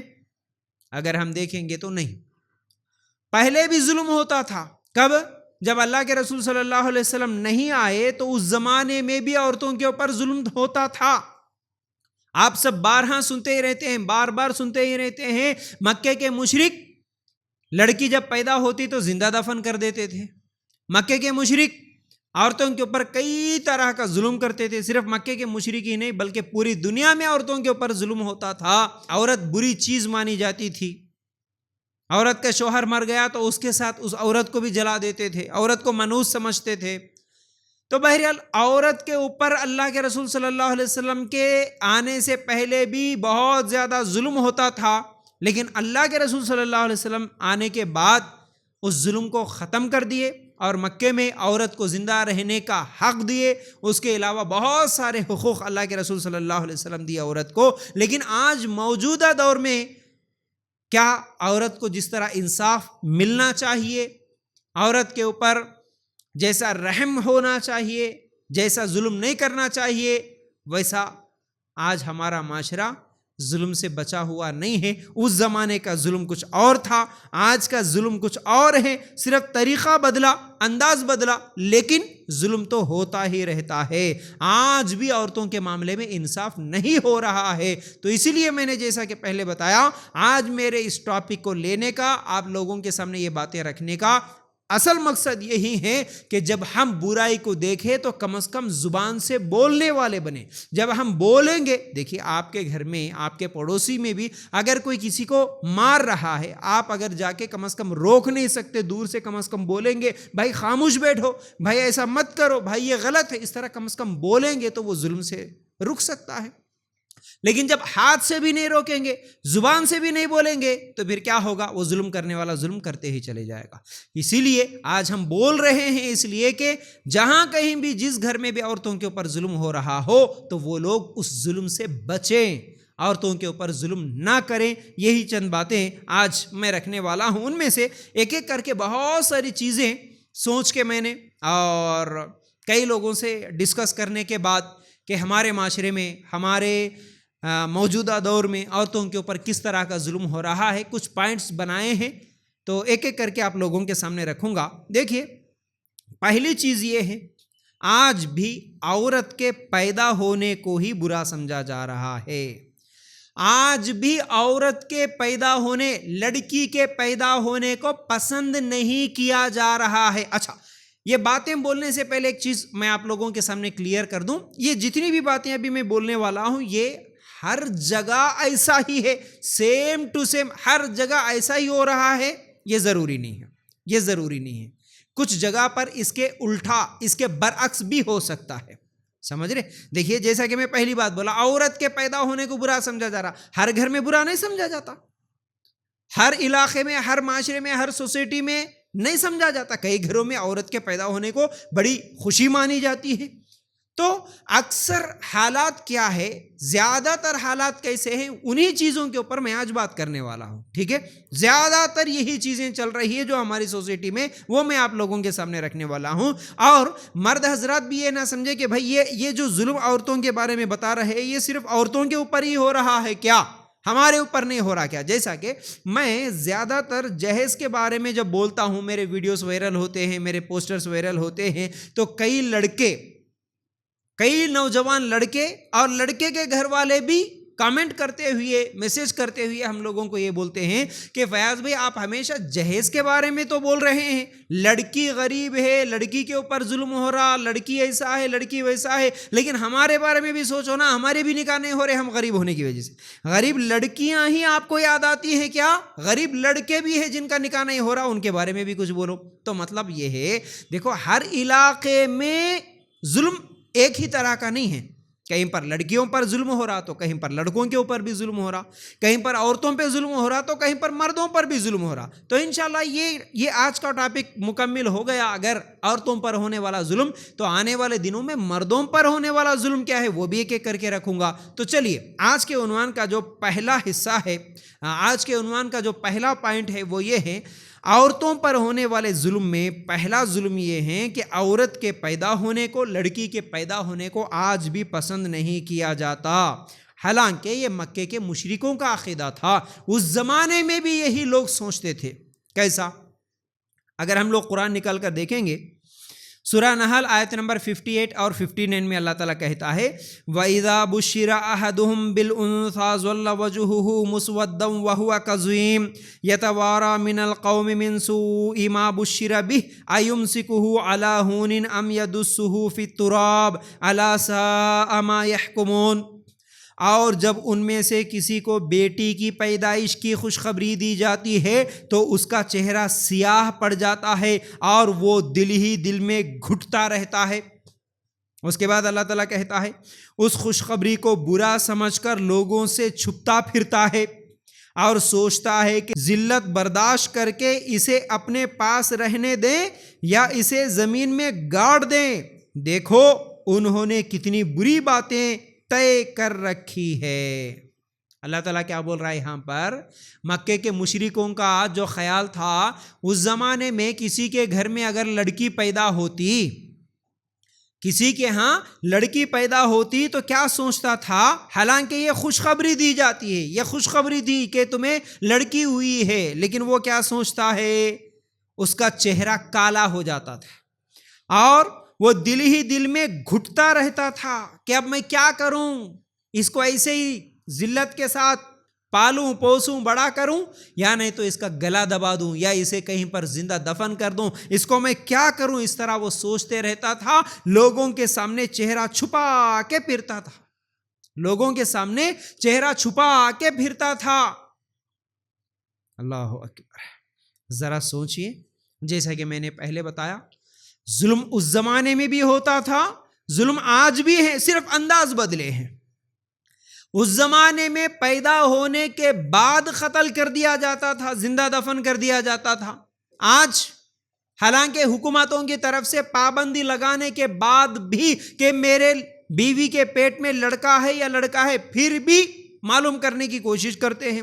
S1: اگر ہم دیکھیں گے تو نہیں۔ پہلے بھی ظلم ہوتا تھا، کب؟ جب اللہ کے رسول صلی اللہ علیہ وسلم نہیں آئے تو اس زمانے میں بھی عورتوں کے اوپر ظلم ہوتا تھا۔ آپ سب بارہا سنتے ہی رہتے ہیں، بار بار سنتے ہی رہتے ہیں، مکے کے مشرک لڑکی جب پیدا ہوتی تو زندہ دفن کر دیتے تھے۔ مکے کے مشرک عورتوں کے اوپر کئی طرح کا ظلم کرتے تھے، صرف مکے کے مشرک ہی نہیں بلکہ پوری دنیا میں عورتوں کے اوپر ظلم ہوتا تھا۔ عورت بری چیز مانی جاتی تھی، عورت کا شوہر مر گیا تو اس کے ساتھ اس عورت کو بھی جلا دیتے تھے، عورت کو منحوس سمجھتے تھے۔ تو بہرحال عورت کے اوپر اللہ کے رسول صلی اللہ علیہ وسلم کے آنے سے پہلے بھی بہت زیادہ ظلم ہوتا تھا، لیکن اللہ کے رسول صلی اللہ علیہ وسلم آنے کے بعد اس ظلم کو ختم کر دیے اور مکے میں عورت کو زندہ رہنے کا حق دیے۔ اس کے علاوہ بہت سارے حقوق اللہ کے رسول صلی اللہ علیہ وسلم دیے عورت کو۔ لیکن آج موجودہ دور میں کیا عورت کو جس طرح انصاف ملنا چاہیے، عورت کے اوپر جیسا رحم ہونا چاہیے، جیسا ظلم نہیں کرنا چاہیے، ویسا آج ہمارا معاشرہ ظلم سے بچا ہوا نہیں ہے. اس زمانے کا ظلم کچھ اور تھا, آج کا ظلم کچھ اور ہے, صرف طریقہ بدلا, انداز بدلا, لیکن ظلم تو ہوتا ہی رہتا ہے. آج بھی عورتوں کے معاملے میں انصاف نہیں ہو رہا ہے. تو اسی لیے میں نے جیسا کہ پہلے بتایا, آج میرے اس ٹاپک کو لینے کا, آپ لوگوں کے سامنے یہ باتیں رکھنے کا اصل مقصد یہی ہے کہ جب ہم برائی کو دیکھیں تو کم از کم زبان سے بولنے والے بنیں. جب ہم بولیں گے, دیکھیے آپ کے گھر میں, آپ کے پڑوسی میں بھی اگر کوئی کسی کو مار رہا ہے, آپ اگر جا کے کم از کم روک نہیں سکتے, دور سے کم از کم بولیں گے بھائی خاموش بیٹھو, بھائی ایسا مت کرو, بھائی یہ غلط ہے, اس طرح کم از کم بولیں گے تو وہ ظلم سے رک سکتا ہے. لیکن جب ہاتھ سے بھی نہیں روکیں گے, زبان سے بھی نہیں بولیں گے, تو پھر کیا ہوگا؟ وہ ظلم کرنے والا ظلم کرتے ہی چلے جائے گا. اسی لیے آج ہم بول رہے ہیں, اس لیے کہ جہاں کہیں بھی, جس گھر میں بھی عورتوں کے اوپر ظلم ہو رہا ہو, تو وہ لوگ اس ظلم سے بچیں, عورتوں کے اوپر ظلم نہ کریں. یہی چند باتیں آج میں رکھنے والا ہوں. ان میں سے ایک ایک کر کے بہت ساری چیزیں سوچ کے میں نے اور کئی لوگوں سے ڈسکس کرنے کے بعد کہ ہمارے معاشرے میں, ہمارے موجودہ دور میں عورتوں کے اوپر کس طرح کا ظلم ہو رہا ہے, کچھ پوائنٹس بنائے ہیں, تو ایک ایک کر کے آپ لوگوں کے سامنے رکھوں گا. دیکھیے, پہلی چیز یہ ہے, آج بھی عورت کے پیدا ہونے کو ہی برا سمجھا جا رہا ہے. آج بھی عورت کے پیدا ہونے, لڑکی کے پیدا ہونے کو پسند نہیں کیا جا رہا ہے. اچھا, یہ باتیں بولنے سے پہلے ایک چیز میں آپ لوگوں کے سامنے کلیئر کر دوں, یہ جتنی بھی باتیں ابھی میں بولنے والا ہوں, یہ ہر جگہ ایسا ہی ہے, سیم ٹو سیم ہر جگہ ایسا ہی ہو رہا ہے, یہ ضروری نہیں ہے. یہ ضروری نہیں ہے. کچھ جگہ پر اس کے الٹا, اس کے برعکس بھی ہو سکتا ہے. سمجھ رہے؟ دیکھیے, جیسا کہ میں پہلی بات بولا, عورت کے پیدا ہونے کو برا سمجھا جا رہا. ہر گھر میں برا نہیں سمجھا جاتا, ہر علاقے میں, ہر معاشرے میں, ہر سوسائٹی میں نہیں سمجھا جاتا. کئی گھروں میں عورت کے پیدا ہونے کو بڑی خوشی مانی جاتی ہے. تو اکثر حالات کیا ہے, زیادہ تر حالات کیسے ہیں, انہی چیزوں کے اوپر میں آج بات کرنے والا ہوں. ٹھیک ہے, زیادہ تر یہی چیزیں چل رہی ہے جو ہماری سوسائٹی میں, وہ میں آپ لوگوں کے سامنے رکھنے والا ہوں. اور مرد حضرات بھی یہ نہ سمجھے کہ بھائی یہ جو ظلم عورتوں کے بارے میں بتا رہے ہیں, یہ صرف عورتوں کے اوپر ہی ہو رہا ہے کیا, ہمارے اوپر نہیں ہو رہا کیا. جیسا کہ میں زیادہ تر جہیز کے بارے میں جب بولتا ہوں, میرے ویڈیوز وائرل ہوتے ہیں, میرے پوسٹرز وائرل ہوتے ہیں, تو کئی لڑکے, کئی نوجوان لڑکے اور لڑکے کے گھر والے بھی کامنٹ کرتے ہوئے, میسج کرتے ہوئے ہم لوگوں کو یہ بولتے ہیں کہ فیاض بھائی آپ ہمیشہ جہیز کے بارے میں تو بول رہے ہیں, لڑکی غریب ہے, لڑکی کے اوپر ظلم ہو رہا, لڑکی ایسا ہے, لڑکی ویسا ہے, لیکن ہمارے بارے میں بھی سوچو نا, ہمارے بھی نکاح نہیں ہو رہے, ہم غریب ہونے کی وجہ سے. غریب لڑکیاں ہی آپ کو یاد آتی ہیں کیا؟ غریب لڑکے بھی ہیں جن کا نکاح نہیں ہو رہا, ان کے بارے میں بھی کچھ بولو. تو مطلب یہ ہے, دیکھو ہر علاقے میں ظلم ایک ہی طرح کا نہیں ہے. کہیں پر لڑکیوں پر ظلم ہو رہا تو کہیں پر لڑکوں کے اوپر بھی ظلم ہو رہا, کہیں پر عورتوں پہ ظلم ہو رہا تو کہیں پر مردوں پر بھی ظلم ہو رہا. تو انشاءاللہ یہ آج کا ٹاپک مکمل ہو گیا. اگر عورتوں پر ہونے والا ظلم, تو آنے والے دنوں میں مردوں پر ہونے والا ظلم کیا ہے وہ بھی ایک ایک کر کے رکھوں گا. تو چلیے, آج کے عنوان کا جو پہلا حصہ ہے, آج کے عنوان کا جو پہلا پوائنٹ ہے وہ یہ ہے, عورتوں پر ہونے والے ظلم میں پہلا ظلم یہ ہے کہ عورت کے پیدا ہونے کو, لڑکی کے پیدا ہونے کو آج بھی پسند نہیں کیا جاتا. حالانکہ یہ مکے کے مشرکوں کا عقیدہ تھا, اس زمانے میں بھی یہی لوگ سوچتے تھے. کیسا؟ اگر ہم لوگ قرآن نکال کر دیکھیں گے, سورہ نحل آیت نمبر 58 اور 59 میں اللہ تعالیٰ کہتا ہے, وَإِذَا بُشِّرَ أَحَدُهُمْ بِالْأُنثَىٰ ظَلَّ وَجْهُهُ مُسْوَدًّا وَهُوَ كَظِيمٌ يَتَوَارَىٰ مِنَ الْقَوْمِ مِنْ سُوءِ مَا بُشِّرَ بِهِ أَيُمْسِكُهُ عَلَىٰ هُونٍ أَمْ يَدُسُّهُ فِي التُّرَابِ أَلَا سَاءَ مَا يَحْكُمُونَ. اور جب ان میں سے کسی کو بیٹی کی پیدائش کی خوشخبری دی جاتی ہے تو اس کا چہرہ سیاہ پڑ جاتا ہے اور وہ دل ہی دل میں گھٹتا رہتا ہے. اس کے بعد اللہ تعالیٰ کہتا ہے, اس خوشخبری کو برا سمجھ کر لوگوں سے چھپتا پھرتا ہے اور سوچتا ہے کہ ذلت برداشت کر کے اسے اپنے پاس رہنے دیں یا اسے زمین میں گاڑ دیں. دیکھو انہوں نے کتنی بری باتیں طے کر رکھی ہے. اللہ تعالیٰ کیا بول رہا ہے یہاں پر؟ مکے کے مشرکوں کا جو خیال تھا, اس زمانے میں کسی کے گھر میں اگر لڑکی پیدا ہوتی کسی کے ہاں لڑکی پیدا ہوتی تو کیا سوچتا تھا؟ حالانکہ یہ خوشخبری دی جاتی ہے، یہ خوشخبری دی کہ تمہیں لڑکی ہوئی ہے، لیکن وہ کیا سوچتا ہے؟ اس کا چہرہ کالا ہو جاتا تھا اور وہ دل ہی دل میں گھٹتا رہتا تھا کہ اب میں کیا کروں، اس کو ایسے ہی ذلت کے ساتھ پالوں پوسوں بڑا کروں، یا نہیں تو اس کا گلا دبا دوں، یا اسے کہیں پر زندہ دفن کر دوں، اس کو میں کیا کروں؟ اس طرح وہ سوچتے رہتا تھا، لوگوں کے سامنے چہرہ چھپا کے پھرتا تھا، لوگوں کے سامنے چہرہ چھپا کے پھرتا تھا۔ اللہ اکبر، ذرا سوچئے، جیسا کہ میں نے پہلے بتایا، ظلم اس زمانے میں بھی ہوتا تھا، ظلم آج بھی ہے، صرف انداز بدلے ہیں۔ اس زمانے میں پیدا ہونے کے بعد قتل کر دیا جاتا تھا، زندہ دفن کر دیا جاتا تھا۔ آج حالانکہ حکومتوں کی طرف سے پابندی لگانے کے بعد بھی کہ میرے بیوی کے پیٹ میں لڑکا ہے یا لڑکا ہے، پھر بھی معلوم کرنے کی کوشش کرتے ہیں۔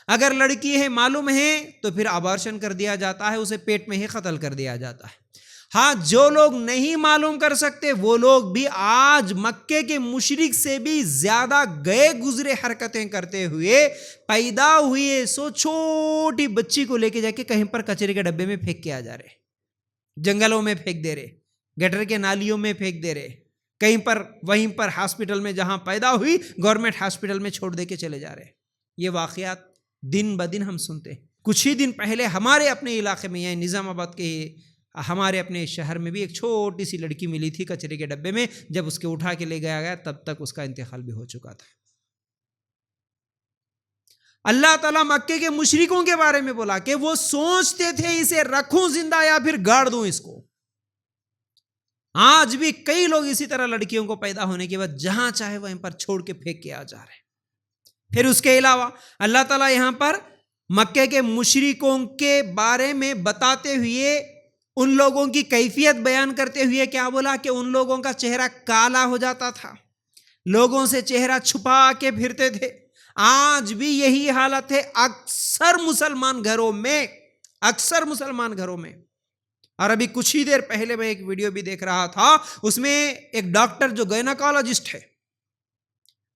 S1: اگر لڑکی ہے معلوم ہے تو پھر ابارشن کر دیا جاتا ہے، اسے پیٹ میں ہی قتل کر دیا جاتا ہے۔ ہاں، جو لوگ نہیں معلوم کر سکتے وہ لوگ بھی آج مکے کے مشرک سے بھی زیادہ گئے گزرے حرکتیں کرتے ہوئے پیدا ہوئے سو چھوٹی بچی کو لے کے جا کے کہیں پر کچرے کے ڈبے میں پھینک کے آ جا رہے، جنگلوں میں پھینک دے رہے، گٹر کے نالیوں میں پھینک دے رہے، کہیں پر وہیں پر ہاسپٹل میں جہاں پیدا ہوئی گورنمنٹ ہاسپٹل میں چھوڑ دے کے چلے جا رہے۔ یہ واقعات دن بدن ہم سنتے ہیں۔ کچھ ہی دن پہلے ہمارے اپنے علاقے میں، یعنی نظام آباد کے ہمارے اپنے شہر میں بھی ایک چھوٹی سی لڑکی ملی تھی کچرے کے ڈبے میں، جب اس کے اٹھا کے لے گیا تب تک اس کا انتقال بھی ہو چکا تھا۔ اللہ تعالیٰ مکے کے مشرکوں کے بارے میں بولا کہ وہ سوچتے تھے اسے رکھوں زندہ یا پھر گاڑ دوں اس کو۔ آج بھی کئی لوگ اسی طرح لڑکیوں کو پیدا ہونے کے بعد جہاں چاہے وہیں پر چھوڑ کے پھینک کے آ جا رہے ہیں۔ پھر اس کے علاوہ اللہ تعالیٰ یہاں پر مکے کے مشرکوں کے بارے میں بتاتے ہوئے ان لوگوں کی کیفیت بیان کرتے ہوئے کیا بولا کہ ان لوگوں کا چہرہ کالا ہو جاتا تھا، لوگوں سے چہرہ چھپا کے پھرتے تھے۔ آج بھی یہی حالت ہے اکثر مسلمان گھروں میں۔ اور ابھی کچھ ہی دیر پہلے میں ایک ویڈیو بھی دیکھ رہا تھا، اس میں ایک ڈاکٹر جو گائنیکالوجسٹ ہے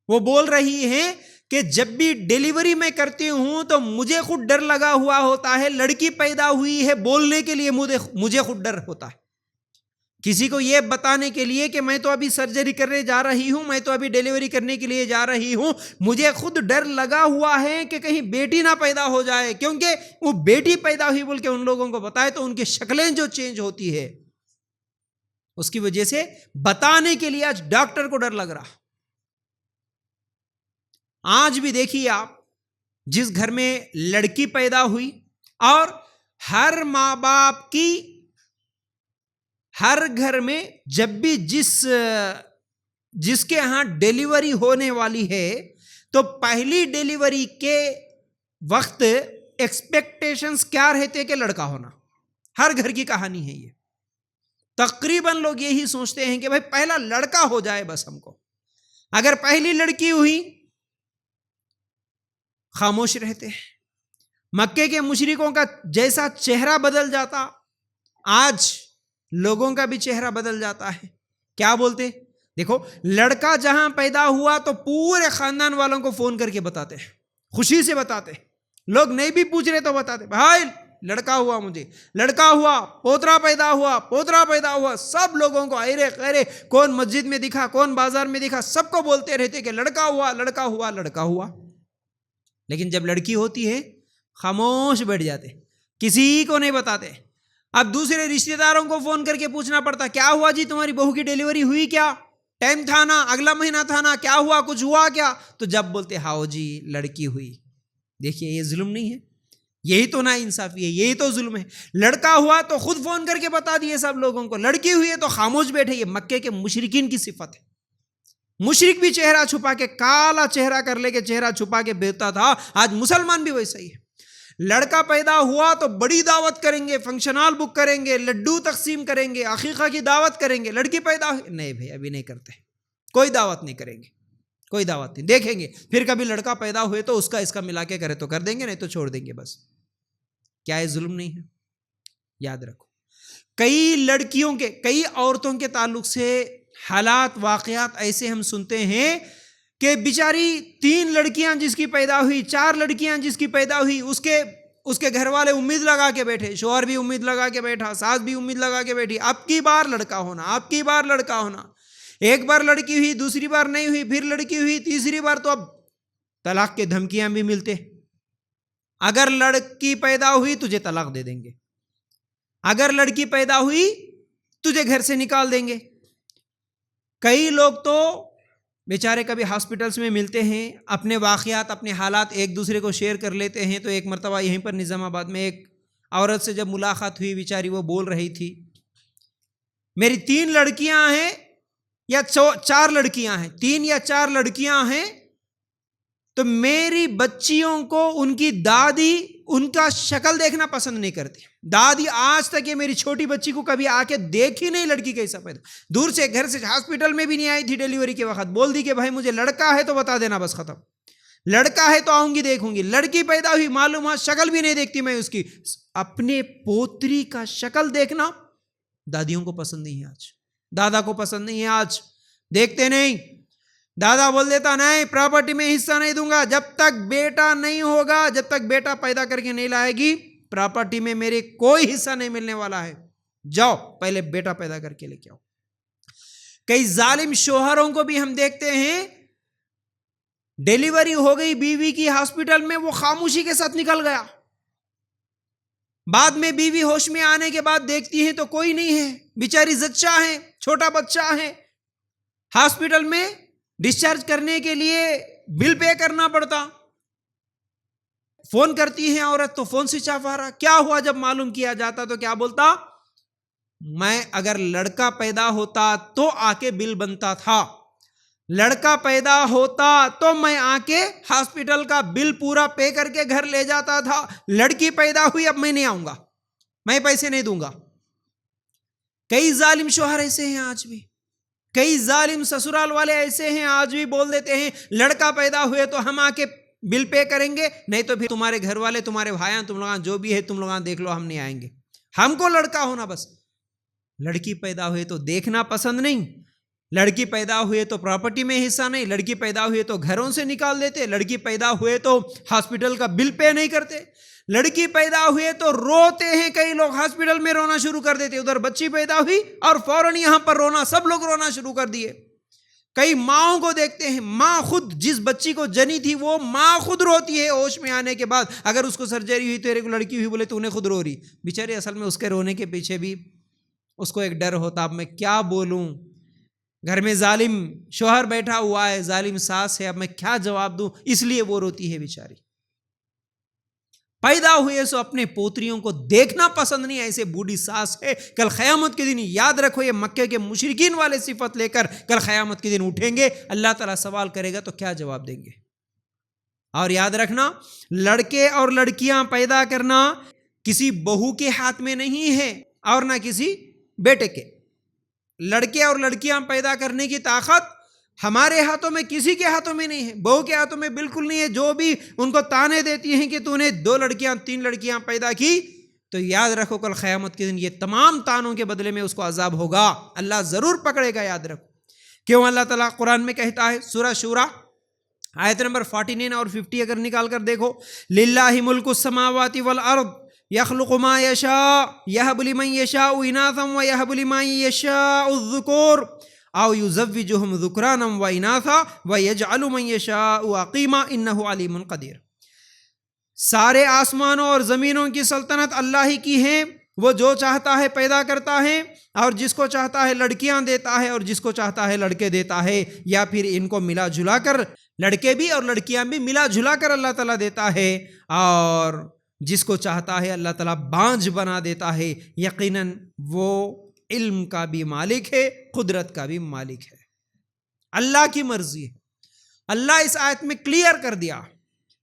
S1: وہ بول رہی ہیں کہ جب بھی ڈیلیوری میں کرتی ہوں تو مجھے خود ڈر لگا ہوا ہوتا ہے، لڑکی پیدا ہوئی ہے بولنے کے لیے مجھے خود ڈر ہوتا ہے، کسی کو یہ بتانے کے لیے کہ میں تو ابھی سرجری کرنے جا رہی ہوں، میں تو ابھی ڈیلیوری کرنے کے لیے جا رہی ہوں، مجھے خود ڈر لگا ہوا ہے کہ کہیں بیٹی نہ پیدا ہو جائے، کیونکہ وہ بیٹی پیدا ہوئی بول کے ان لوگوں کو بتائے تو ان کی شکلیں جو چینج ہوتی ہے اس کی وجہ سے بتانے کے لیے آج ڈاکٹر کو ڈر لگ رہا۔ آج بھی دیکھیے آپ، جس گھر میں لڑکی پیدا ہوئی اور ہر ماں باپ کی ہر گھر میں جب بھی جس کے ہاں ڈیلیوری ہونے والی ہے تو پہلی ڈیلیوری کے وقت ایکسپیکٹیشنز کیا رہتے کہ لڑکا ہونا، ہر گھر کی کہانی ہے یہ۔ تقریباً لوگ یہی سوچتے ہیں کہ بھائی پہلا لڑکا ہو جائے بس ہم کو۔ اگر پہلی لڑکی ہوئی خاموش رہتے ہیں۔ مکے کے مشرکوں کا جیسا چہرہ بدل جاتا، آج لوگوں کا بھی چہرہ بدل جاتا ہے۔ کیا بولتے؟ دیکھو، لڑکا جہاں پیدا ہوا تو پورے خاندان والوں کو فون کر کے بتاتے ہیں، خوشی سے بتاتے ہیں، لوگ نہیں بھی پوچھ رہے تو بتاتے، بھائی لڑکا ہوا، مجھے لڑکا ہوا، پوترا پیدا ہوا، سب لوگوں کو ایرے خیرے، کون مسجد میں دکھا، کون بازار میں دکھا، سب کو بولتے رہتے کہ لڑکا ہوا۔ لیکن جب لڑکی ہوتی ہے خاموش بیٹھ جاتے، کسی کو نہیں بتاتے۔ اب دوسرے رشتہ داروں کو فون کر کے پوچھنا پڑتا، کیا ہوا جی، تمہاری بہو کی ڈیلیوری ہوئی کیا؟ ٹائم تھا نا، اگلا مہینہ تھا نا، کیا ہوا، کچھ ہوا کیا؟ تو جب بولتے ہاؤ جی لڑکی ہوئی۔ دیکھیے یہ ظلم نہیں ہے، یہی تو نا انصافی ہے، یہی تو ظلم ہے۔ لڑکا ہوا تو خود فون کر کے بتا دیے سب لوگوں کو، لڑکی ہوئی ہے تو خاموش بیٹھے۔ یہ مکے کے مشرکین کی صفت ہے۔ مشرک بھی چہرہ چھپا کے، کالا چہرہ کر لے کے چہرہ چھپا کے بیٹھتا تھا، آج مسلمان بھی ویسا ہی ہے۔ لڑکا پیدا ہوا تو بڑی دعوت کریں گے، فنکشن ہال بک کریں گے، لڈو تقسیم کریں گے، عقیقہ کی دعوت کریں گے۔ لڑکی پیدا ہوئی، نہیں بھائی ابھی نہیں کرتے، کوئی دعوت نہیں کریں گے، کوئی دعوت نہیں، دیکھیں گے پھر کبھی لڑکا پیدا ہوئے تو اس کا ملا کے کرے تو کر دیں گے، نہیں تو چھوڑ دیں گے بس۔ کیا یہ ظلم نہیں ہے؟ یاد رکھو، کئی عورتوں کے تعلق سے حالات واقعات ایسے ہم سنتے ہیں کہ بیچاری 3 لڑکیاں جس کی پیدا ہوئی، 4 لڑکیاں جس کی پیدا ہوئی، اس کے گھر والے امید لگا کے بیٹھے، شوہر بھی امید لگا کے بیٹھا، ساس بھی امید لگا کے بیٹھی، اب کی بار لڑکا ہونا، اب کی بار لڑکا ہونا۔ ایک بار لڑکی ہوئی، دوسری بار نہیں ہوئی، پھر لڑکی ہوئی، تیسری بار تو اب طلاق کے دھمکیاں بھی ملتے، اگر لڑکی پیدا ہوئی تجھے طلاق دے دیں گے، اگر لڑکی پیدا ہوئی تجھے گھر سے نکال دیں گے۔ کئی لوگ تو بیچارے کبھی ہاسپٹلز میں ملتے ہیں، اپنے واقعات، اپنے حالات ایک دوسرے کو شیئر کر لیتے ہیں۔ تو ایک مرتبہ یہیں پر نظام آباد میں ایک عورت سے جب ملاقات ہوئی، بیچاری وہ بول رہی تھی میری 3 لڑکیاں ہیں یا 4 لڑکیاں ہیں، 3 یا 4 لڑکیاں ہیں، تو میری بچیوں کو ان کی دادی ان کا شکل دیکھنا پسند نہیں کرتی۔ دادی آج تک یہ میری چھوٹی بچی کو کبھی آ کے دیکھی نہیں، لڑکی کیسا پیدا، دور سے گھر سے ہاسپٹل میں بھی نہیں آئی تھی ڈیلیوری کے وقت، بول دی کہ بھائی مجھے لڑکا ہے تو بتا دینا، بس ختم، لڑکا ہے تو آؤں گی دیکھوں گی۔ لڑکی پیدا ہوئی، معلومات شکل بھی نہیں دیکھتی میں اس کی۔ اپنے پوتری کا شکل دیکھنا دادیوں کو پسند نہیں ہے آج، دادا کو پسند نہیں ہے آج، دیکھتے نہیں۔ دادا بول دیتا نہیں پراپرٹی میں حصہ نہیں دوں گا، جب تک بیٹا نہیں ہوگا، جب تک بیٹا پیدا کر کے نہیں لائے گی پراپرٹی میں میرے کوئی حصہ نہیں ملنے والا ہے، جاؤ پہلے بیٹا پیدا کر کے لے کے آؤ۔ کئی ظالم شوہروں کو بھی ہم دیکھتے ہیں، ڈیلیوری ہو گئی بیوی کی ہاسپٹل میں، وہ خاموشی کے ساتھ نکل گیا، بعد میں بیوی ہوش میں آنے کے بعد دیکھتی ہیں تو کوئی نہیں ہے، بیچاری زچہ ہے، چھوٹا بچہ ہے، ہاسپٹل میں ڈسچارج کرنے کے لیے بل پے کرنا پڑتا، فون کرتی ہے عورت تو فون سوئچ آف آ رہا، کیا ہوا؟ جب معلوم کیا جاتا تو کیا بولتا، میں اگر لڑکا پیدا ہوتا تو آ کے بل بنتا تھا، لڑکا پیدا ہوتا تو میں آ کے ہاسپٹل کا بل پورا پے کر کے گھر لے جاتا تھا، لڑکی پیدا ہوئی اب میں نہیں آؤں گا، میں پیسے نہیں دوں گا۔ کئی ظالم شوہر ایسے ہیں آج بھی، کئی ظالم سسرال والے ایسے ہیں آج بھی، بول دیتے ہیں لڑکا پیدا ہوئے تو ہم آ کے بل پے کریں گے، نہیں تو پھر تمہارے گھر والے، تمہارے بھائیاں، تم لوگاں جو بھی ہے تم لوگاں دیکھ لو، ہم نہیں آئیں گے، ہم کو لڑکا ہونا بس۔ لڑکی پیدا ہوئے تو دیکھنا پسند نہیں، لڑکی پیدا ہوئے تو پراپرٹی میں حصہ نہیں، لڑکی پیدا ہوئے تو گھروں سے نکال دیتے، لڑکی پیدا ہوئے تو ہاسپٹل کا بل پے نہیں کرتے، لڑکی پیدا ہوئے تو روتے ہیں، کئی لوگ ہاسپٹل میں رونا شروع کر دیتے، ادھر بچی پیدا ہوئی اور فوراً یہاں پر رونا، سب لوگ رونا شروع کر دیے۔ کئی ماؤں کو دیکھتے ہیں، ماں خود جس بچی کو جنی تھی وہ ماں خود روتی ہے ہوش میں آنے کے بعد، اگر اس کو سرجری ہوئی، تیرے کو لڑکی ہوئی، بولے تو انہیں خود رو رہی، بیچاری اصل میں اس کے رونے کے پیچھے بھی اس کو ایک ڈر ہوتا، اب میں کیا بولوں، گھر میں ظالم شوہر بیٹھا ہوا ہے، ظالم ساس ہے، اب میں کیا جواب دوں، اس لیے وہ روتی ہے بیچاری۔ پیدا ہوئے سو اپنے پوتریوں کو دیکھنا پسند نہیں، ایسے بوڑھی ساس ہے، کل قیامت کے دن یاد رکھو، یہ مکے کے مشرکین والے صفت لے کر کل قیامت کے دن اٹھیں گے، اللہ تعالیٰ سوال کرے گا تو کیا جواب دیں گے۔ اور یاد رکھنا، لڑکے اور لڑکیاں پیدا کرنا کسی بہو کے ہاتھ میں نہیں ہے اور نہ کسی بیٹے کے، لڑکے اور لڑکیاں پیدا کرنے کی طاقت ہمارے ہاتھوں میں، کسی کے ہاتھوں میں نہیں ہے، بہو کے ہاتھوں میں بالکل نہیں ہے۔ جو بھی ان کو تانے دیتی ہیں کہ تو نے 2 لڑکیاں 3 لڑکیاں پیدا کی، تو یاد رکھو کل قیامت کے دن یہ تمام تانوں کے بدلے میں اس کو عذاب ہوگا، اللہ ضرور پکڑے گا، یاد رکھو۔ کیوں اللہ تعالیٰ قرآن میں کہتا ہے، سورہ شورى آیت نمبر 49 اور 50 اگر نکال کر دیکھو، للہ ملک السماوات والارض یخلق ما یشاء یہب لمن یشاء اناثا ویہب لمن یشاء الذکور او یزوجہم ذکرانا واناثا ویجعل من یشاء عقیما انہ علیم قدیر۔ سارے آسمانوں اور زمینوں کی سلطنت اللہ ہی کی ہے، وہ جو چاہتا ہے پیدا کرتا ہے، اور جس کو چاہتا ہے لڑکیاں دیتا ہے اور جس کو چاہتا ہے لڑکے دیتا ہے، یا پھر ان کو ملا جلا کر، لڑکے بھی اور لڑکیاں بھی ملا جلا کر اللہ تعالیٰ دیتا ہے، اور جس کو چاہتا ہے اللہ تعالیٰ بانجھ بنا دیتا ہے۔ یقیناً وہ علم کا بھی مالک ہے، قدرت کا بھی مالک ہے، اللہ کی مرضی ہے۔ اللہ اس آیت میں کلیئر کر دیا،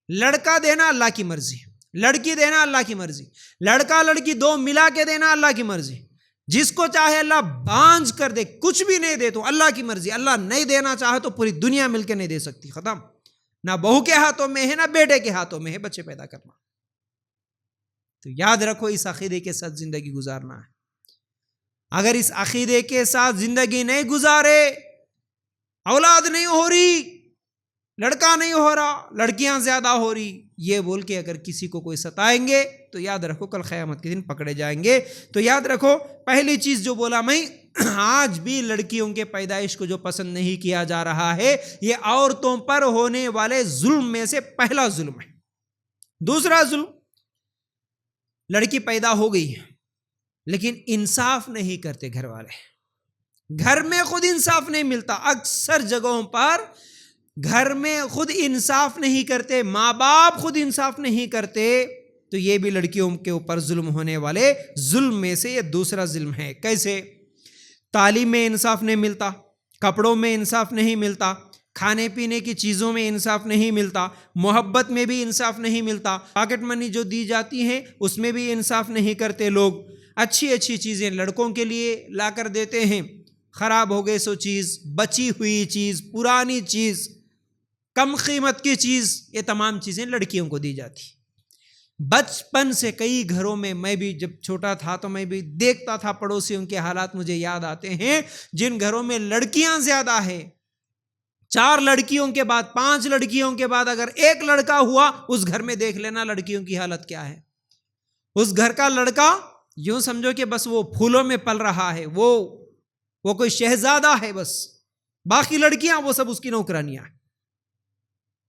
S1: لڑکا دینا اللہ کی مرضی، لڑکی دینا اللہ کی مرضی، لڑکا لڑکی 2 ملا کے دینا اللہ کی مرضی، جس کو چاہے اللہ بانجھ کر دے، کچھ بھی نہیں دے تو اللہ کی مرضی، اللہ نہیں دینا چاہے تو پوری دنیا مل کے نہیں دے سکتی، ختم۔ نہ بہو کے ہاتھوں میں ہے، نہ بیٹے کے ہاتھوں میں ہے بچے پیدا کرنا۔ تو یاد رکھو، اس عقیدے کے ساتھ زندگی گزارنا ہے۔ اگر اس عقیدے کے ساتھ زندگی نہیں گزارے، اولاد نہیں ہو رہی، لڑکا نہیں ہو رہا، لڑکیاں زیادہ ہو رہی، یہ بول کے اگر کسی کو کوئی ستائیں گے تو یاد رکھو کل قیامت کے دن پکڑے جائیں گے۔ تو یاد رکھو پہلی چیز جو بولا میں، آج بھی لڑکیوں کے پیدائش کو جو پسند نہیں کیا جا رہا ہے، یہ عورتوں پر ہونے والے ظلم میں سے پہلا ظلم ہے۔ دوسرا ظلم، لڑکی پیدا ہو گئی ہے لیکن انصاف نہیں کرتے گھر والے، گھر میں خود انصاف نہیں ملتا، اکثر جگہوں پر گھر میں خود انصاف نہیں کرتے، ماں باپ خود انصاف نہیں کرتے، تو یہ بھی لڑکیوں کے اوپر ظلم ہونے والے ظلم میں سے یہ دوسرا ظلم ہے۔ کیسے؟ تعلیم میں انصاف نہیں ملتا، کپڑوں میں انصاف نہیں ملتا، کھانے پینے کی چیزوں میں انصاف نہیں ملتا، محبت میں بھی انصاف نہیں ملتا، پاکٹ منی جو دی جاتی ہیں اس میں بھی انصاف نہیں کرتے لوگ، اچھی اچھی چیزیں لڑکوں کے لیے لا کر دیتے ہیں، خراب ہو گئے سو چیز، بچی ہوئی چیز، پرانی چیز، کم قیمت کی چیز، یہ تمام چیزیں لڑکیوں کو دی جاتی۔ بچپن سے کئی گھروں میں بھی جب چھوٹا تھا تو میں بھی دیکھتا تھا، پڑوسیوں کے حالات مجھے یاد آتے ہیں، جن گھروں میں لڑکیاں زیادہ ہے، 4 لڑکیوں کے بعد 5 لڑکیوں کے بعد اگر ایک لڑکا ہوا، اس گھر میں دیکھ لینا لڑکیوں کی حالت کیا ہے۔ اس گھر کا لڑکا یوں سمجھو کہ بس وہ پھولوں میں پل رہا ہے، وہ کوئی شہزادہ ہے، بس باقی لڑکیاں وہ سب اس کی نوکرانیاں ہیں،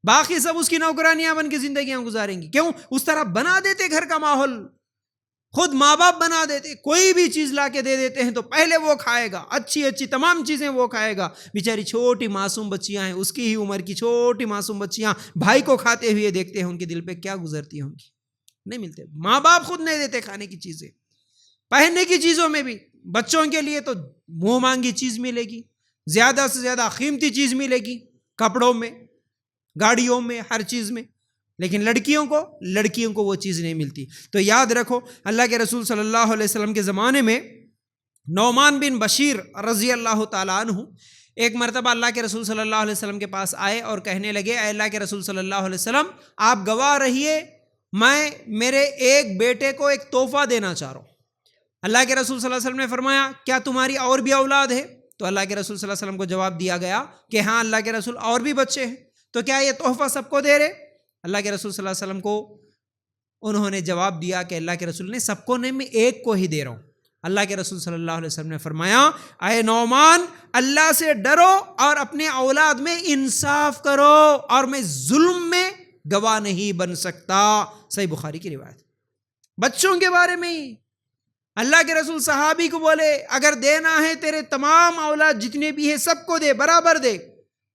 S1: باقی سب اس کی نوکرانیاں بن کے زندگیاں گزاریں گی۔ کیوں؟ اس طرح بنا دیتے گھر کا ماحول، خود ماں باپ بنا دیتے، کوئی بھی چیز لا کے دے دیتے ہیں تو پہلے وہ کھائے گا، اچھی اچھی تمام چیزیں وہ کھائے گا۔ بیچاری چھوٹی معصوم بچیاں ہیں، اس کی ہی عمر کی چھوٹی معصوم بچیاں بھائی کو کھاتے ہوئے دیکھتے ہیں، ان کے دل پہ کیا گزرتی ہوں گی؟ نہیں ملتے، ماں باپ خود نہیں دیتے کھانے کی چیزیں، پہننے کی چیزوں میں بھی، بچوں کے لیے تو منہ مانگی چیز ملے گی، زیادہ سے زیادہ قیمتی چیز ملے گی، کپڑوں میں، گاڑیوں میں، ہر چیز میں، لیکن لڑکیوں کو وہ چیز نہیں ملتی۔ تو یاد رکھو اللہ کے رسول صلی اللہ علیہ وسلم کے زمانے میں نعمان بن بشیر رضی اللہ تعالیٰ عنہ ایک مرتبہ اللہ کے رسول صلی اللہ علیہ وسلم کے پاس آئے اور کہنے لگے، اے اللہ کے رسول صلی اللہ علیہ وسلم، آپ گواہ رہیے، میں میرے ایک بیٹے کو ایک تحفہ دینا چاہ رہا ہوں۔ اللہ کے رسول صلی اللہ علیہ وسلم نے فرمایا، کیا تمہاری اور بھی اولاد ہے؟ تو اللہ کے رسول صلی اللہ علیہ وسلم کو جواب دیا گیا کہ ہاں اللہ کے رسول، اور بھی بچے ہیں، تو کیا یہ تحفہ سب کو دے رہے؟ اللہ کے رسول صلی اللہ علیہ وسلم کو انہوں نے جواب دیا کہ اللہ کے رسول نے سب کو نہیں، میں ایک کو ہی دے رہا ہوں۔ اللہ کے رسول صلی اللہ علیہ وسلم نے فرمایا، اے نعمان، اللہ سے ڈرو اور اپنے اولاد میں انصاف کرو، اور میں ظلم میں گواہ نہیں بن سکتا۔ صحیح بخاری کی روایت۔ بچوں کے بارے میں ہی اللہ کے رسول صحابی کو بولے، اگر دینا ہے تیرے تمام اولاد جتنے بھی ہیں سب کو دے، برابر دے،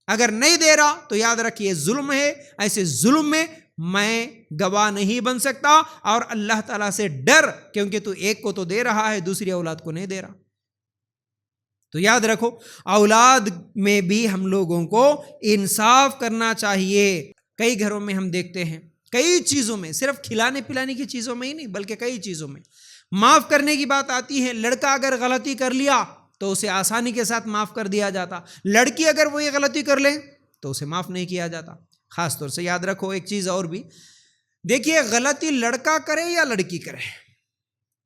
S1: اگر نہیں دے رہا تو یاد رکھ یہ ظلم ہے، ایسے ظلم میں میں گواہ نہیں بن سکتا، اور اللہ تعالیٰ سے ڈر، کیونکہ تو ایک کو تو دے رہا ہے، دوسری اولاد کو نہیں دے رہا۔ تو یاد رکھو اولاد میں بھی ہم لوگوں کو انصاف کرنا چاہیے۔ کئی گھروں میں ہم دیکھتے ہیں، کئی چیزوں میں، صرف کھلانے پلانے کی چیزوں میں ہی نہیں بلکہ کئی چیزوں میں معاف کرنے کی بات آتی ہے۔ لڑکا اگر غلطی کر لیا تو اسے آسانی کے ساتھ معاف کر دیا جاتا، لڑکی اگر وہ یہ غلطی کر لے تو اسے معاف نہیں کیا جاتا۔ خاص طور سے یاد رکھو ایک چیز اور بھی، دیکھیے غلطی لڑکا کرے یا لڑکی کرے،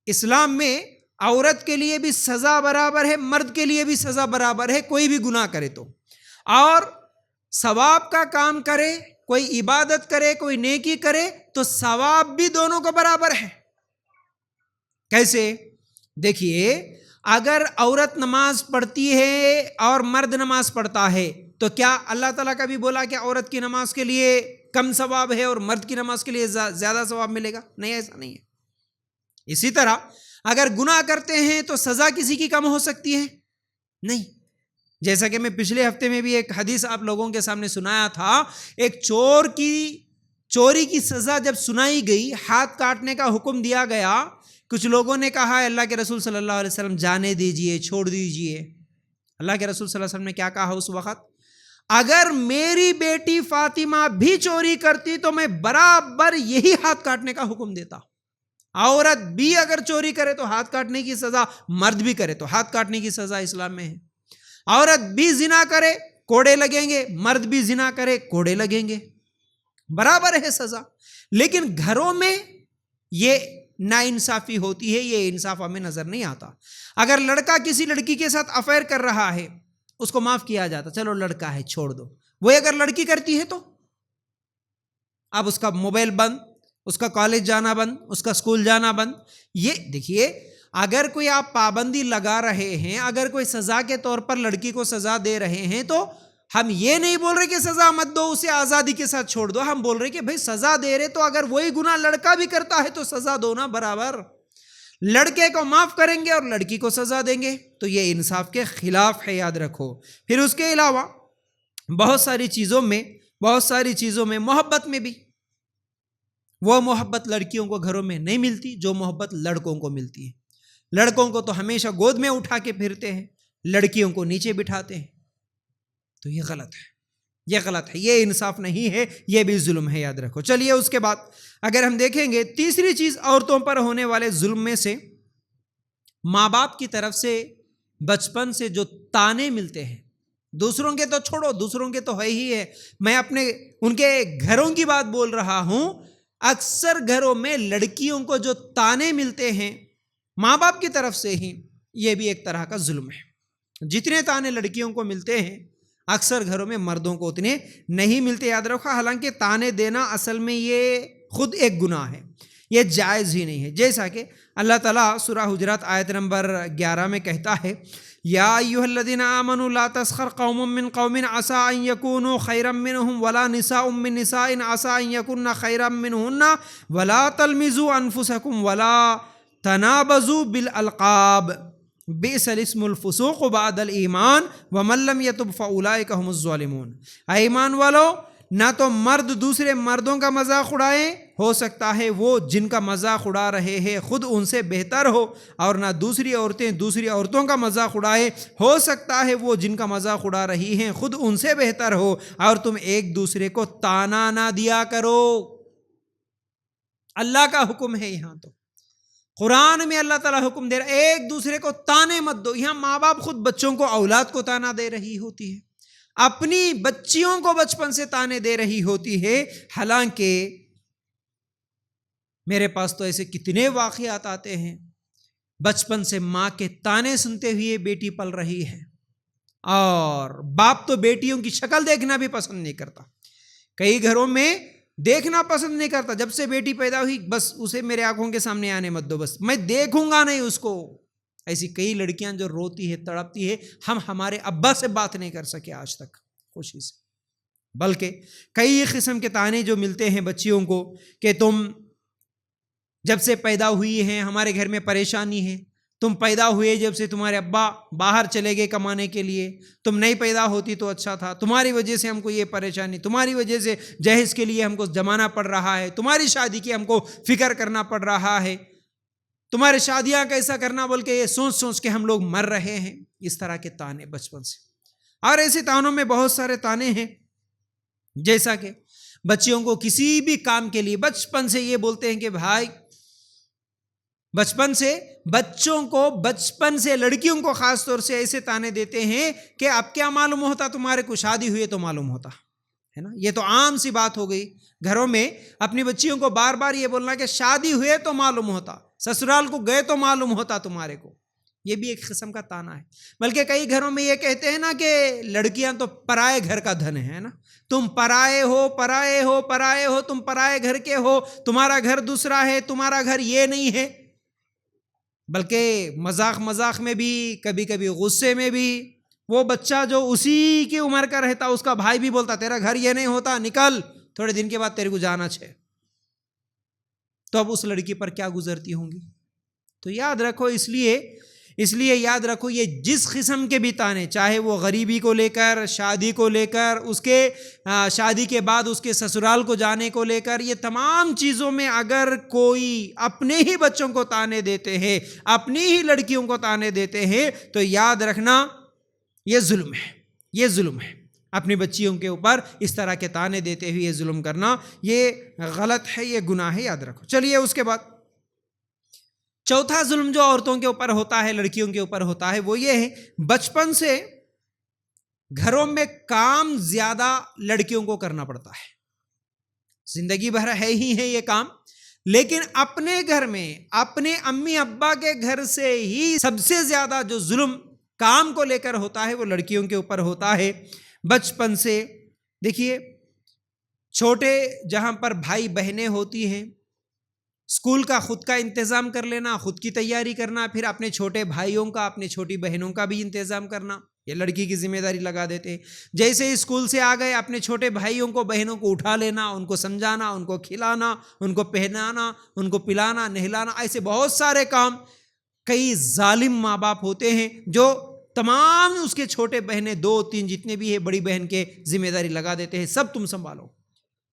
S1: اسلام میں عورت کے لیے بھی سزا برابر ہے، مرد کے لیے بھی سزا برابر ہے، کوئی بھی گناہ کرے تو، اور ثواب کا کام کرے، کوئی عبادت کرے، کوئی نیکی کرے تو ثواب بھی دونوں کو برابر ہے۔ کیسے؟ دیکھیے اگر عورت نماز پڑھتی ہے اور مرد نماز پڑھتا ہے تو کیا اللہ تعالیٰ کا بھی بولا کہ عورت کی نماز کے لیے کم ثواب ہے اور مرد کی نماز کے لیے زیادہ ثواب ملے گا؟ نہیں، ایسا نہیں ہے۔ اسی طرح اگر گناہ کرتے ہیں تو سزا کسی کی کم ہو سکتی ہے؟ نہیں۔ جیسا کہ میں پچھلے ہفتے میں بھی ایک حدیث آپ لوگوں کے سامنے سنایا تھا، ایک چور کی چوری کی سزا جب سنائی گئی، ہاتھ کاٹنے کا حکم دیا گیا، کچھ لوگوں نے کہا اللہ کے رسول صلی اللہ علیہ وسلم جانے دیجئے، چھوڑ دیجئے۔ اللہ کے رسول صلی اللہ علیہ وسلم نے کیا کہا اس وقت؟ اگر میری بیٹی فاطمہ بھی چوری کرتی تو میں برابر یہی ہاتھ کاٹنے کا حکم دیتا۔ عورت بھی اگر چوری کرے تو ہاتھ کاٹنے کی سزا، مرد بھی کرے تو ہاتھ کاٹنے کی سزا اسلام میں ہے۔ عورت بھی زنا کرے کوڑے لگیں گے، مرد بھی زنا کرے کوڑے لگیں گے، برابر ہے سزا۔ لیکن گھروں میں یہ ناانصافی ہوتی ہے، یہ انصاف ہمیں نظر نہیں آتا۔ اگر لڑکا کسی لڑکی کے ساتھ افیئر کر رہا ہے اس کو معاف کیا جاتا، چلو لڑکا ہے چھوڑ دو، وہ اگر لڑکی کرتی ہے تو اب اس کا موبائل بند، اس کا کالج جانا بند، اس کا اسکول جانا بند۔ یہ دیکھیے، اگر کوئی آپ پابندی لگا رہے ہیں، اگر کوئی سزا کے طور پر لڑکی کو سزا دے رہے ہیں، تو ہم یہ نہیں بول رہے کہ سزا مت دو، اسے آزادی کے ساتھ چھوڑ دو، ہم بول رہے کہ بھئی سزا دے رہے تو اگر وہی گناہ لڑکا بھی کرتا ہے تو سزا دو نا برابر۔ لڑکے کو معاف کریں گے اور لڑکی کو سزا دیں گے تو یہ انصاف کے خلاف ہے، یاد رکھو۔ پھر اس کے علاوہ بہت ساری چیزوں میں محبت میں بھی، وہ محبت لڑکیوں کو گھروں میں نہیں ملتی جو محبت لڑکوں کو ملتی ہے۔ لڑکوں کو تو ہمیشہ گود میں اٹھا کے پھرتے ہیں، لڑکیوں کو نیچے بٹھاتے ہیں، تو یہ غلط ہے، یہ انصاف نہیں ہے، یہ بھی ظلم ہے، یاد رکھو۔ چلیے اس کے بعد اگر ہم دیکھیں گے تیسری چیز عورتوں پر ہونے والے ظلم میں سے، ماں باپ کی طرف سے بچپن سے جو تانے ملتے ہیں، دوسروں کے تو چھوڑو، دوسروں کے تو ہے ہی ہے، میں ان کے گھروں کی بات بول رہا ہوں۔ اکثر گھروں میں لڑکیوں کو جو تانے ملتے ہیں ماں باپ کی طرف سے ہی، یہ بھی ایک طرح کا ظلم ہے۔ جتنے تانے لڑکیوں کو ملتے ہیں اکثر گھروں میں مردوں کو اتنے نہیں ملتے، یاد رکھو۔ حالانکہ تانے دینا اصل میں یہ خود ایک گناہ ہے، یہ جائز ہی نہیں ہے۔ جیسا کہ اللہ تعالیٰ سورہ حجرات آیت نمبر 11 میں کہتا ہے، یا ایھا الذین آمنوا لا تسخر قوم من قوم عسى ان يكونوا خيرا منهم ولا نساء من نساء عسى ان يكن خيرا منهن ولا تلمزوا انفسكم ولا تنابزوا بالالقاب بئس الاسم الفسوق بعد الایمان ومن لم يتب فاولئک هم الظالمون۔ اے ایمان والو، نہ تو مرد دوسرے مردوں کا مذاق اڑائیں، ہو سکتا ہے وہ جن کا مذاق اڑا رہے ہیں خود ان سے بہتر ہو، اور نہ دوسری عورتیں دوسری عورتوں کا مذاق اڑائیں، ہو سکتا ہے وہ جن کا مذاق اڑا رہی ہیں خود ان سے بہتر ہو، اور تم ایک دوسرے کو تانا نہ دیا کرو۔ اللہ کا حکم ہے، یہاں تو قرآن میں اللہ تعالیٰ حکم دے رہا ہے ایک دوسرے کو تانے مت دو۔ یہاں ماں باپ خود بچوں کو، اولاد کو تانا دے رہی ہوتی ہے، اپنی بچیوں کو بچپن سے تانے دے رہی ہوتی ہے۔ حالانکہ میرے پاس تو ایسے کتنے واقعات آتے ہیں، بچپن سے ماں کے تانے سنتے ہوئے بیٹی پل رہی ہے، اور باپ تو بیٹیوں کی شکل دیکھنا بھی پسند نہیں کرتا، کئی گھروں میں دیکھنا پسند نہیں کرتا۔ جب سے بیٹی پیدا ہوئی بس اسے میرے آنکھوں کے سامنے آنے مت دو، بس میں دیکھوں گا نہیں اس کو۔ ایسی کئی لڑکیاں جو روتی ہے، تڑپتی ہے، ہمارے ابا سے بات نہیں کر سکے آج تک خوشی سے۔ بلکہ کئی قسم کے تانے جو ملتے ہیں بچیوں کو کہ تم جب سے پیدا ہوئی ہیں ہمارے گھر میں پریشانی ہے، تم پیدا ہوئے جب سے تمہارے ابا باہر چلے گئے کمانے کے لیے، تم نہیں پیدا ہوتی تو اچھا تھا، تمہاری وجہ سے ہم کو یہ پریشانی، تمہاری وجہ سے جہیز کے لیے ہم کو جمانا پڑ رہا ہے، تمہاری شادی کی ہم کو فکر کرنا پڑ رہا ہے، تمہارے شادیاں کیسا کرنا بول کے یہ سوچ سوچ کے ہم لوگ مر رہے ہیں۔ اس طرح کے تانے بچپن سے، اور ایسے تانوں میں بہت سارے تانے ہیں، جیسا کہ بچیوں کو کسی بھی کام کے لیے بچپن سے یہ بولتے ہیں کہ بھائی، بچپن سے لڑکیوں کو خاص طور سے ایسے تانے دیتے ہیں کہ اب کیا معلوم ہوتا تمہارے کو شادی ہوئی تو معلوم ہوتا ہے نا۔ یہ تو عام سی بات ہو گئی گھروں میں، اپنی بچیوں کو بار بار یہ بولنا کہ شادی ہوئے تو معلوم ہوتا، سسرال کو گئے تو معلوم ہوتا تمہارے کو۔ یہ بھی ایک قسم کا تانا ہے۔ بلکہ کئی گھروں میں یہ کہتے ہیں نا کہ لڑکیاں تو پرائے گھر کا دھن ہے نا، تم پرائے ہو، تم پرائے گھر کے ہو، تمہارا گھر دوسرا ہے، تمہارا گھر یہ نہیں ہے۔ بلکہ مذاق میں بھی، کبھی کبھی غصے میں بھی، وہ بچہ جو اسی کی عمر کا رہتا اس کا بھائی بھی بولتا تیرا گھر یہ نہیں ہوتا، نکل، تھوڑے دن کے بعد تیرے کو جانا ہے۔ تو اب اس لڑکی پر کیا گزرتی ہوں گی؟ تو یاد رکھو، اس لیے یاد رکھو، یہ جس قسم کے بھی تانے، چاہے وہ غریبی کو لے کر، شادی کو لے کر، اس کے شادی کے بعد اس کے سسرال کو جانے کو لے کر، یہ تمام چیزوں میں اگر کوئی اپنے ہی بچوں کو تانے دیتے ہیں، اپنی ہی لڑکیوں کو تانے دیتے ہیں، تو یاد رکھنا یہ ظلم ہے۔ اپنی بچیوں کے اوپر اس طرح کے تانے دیتے ہوئے یہ ظلم کرنا، یہ غلط ہے، یہ گناہ ہے، یاد رکھو۔ چلیے اس کے بعد چوتھا ظلم جو عورتوں کے اوپر ہوتا ہے، لڑکیوں کے اوپر ہوتا ہے، وہ یہ ہے بچپن سے گھروں میں کام زیادہ لڑکیوں کو کرنا پڑتا ہے، زندگی بھر ہے ہی ہے یہ کام، لیکن اپنے گھر میں اپنے امی ابا کے گھر سے ہی سب سے زیادہ جو ظلم کام کو لے کر ہوتا ہے وہ لڑکیوں کے اوپر ہوتا ہے. بچپن سے دیکھیے، چھوٹے جہاں پر بھائی بہنیں ہوتی ہیں، اسکول کا خود کا انتظام کر لینا، خود کی تیاری کرنا، پھر اپنے چھوٹے بھائیوں کا اپنے چھوٹی بہنوں کا بھی انتظام کرنا، یہ لڑکی کی ذمہ داری لگا دیتے ہیں. جیسے ہی اسکول سے آ گئے اپنے چھوٹے بھائیوں کو بہنوں کو اٹھا لینا، ان کو سمجھانا، ان کو کھلانا، ان کو پہنانا، ان کو پلانا نہلانا، ایسے بہت سارے کام. کئی ظالم ماں باپ ہوتے ہیں جو تمام اس کے چھوٹے بہنیں 2-3 جتنے بھی ہیں بڑی بہن کے ذمہ داری لگا دیتے ہیں، سب تم سنبھالو.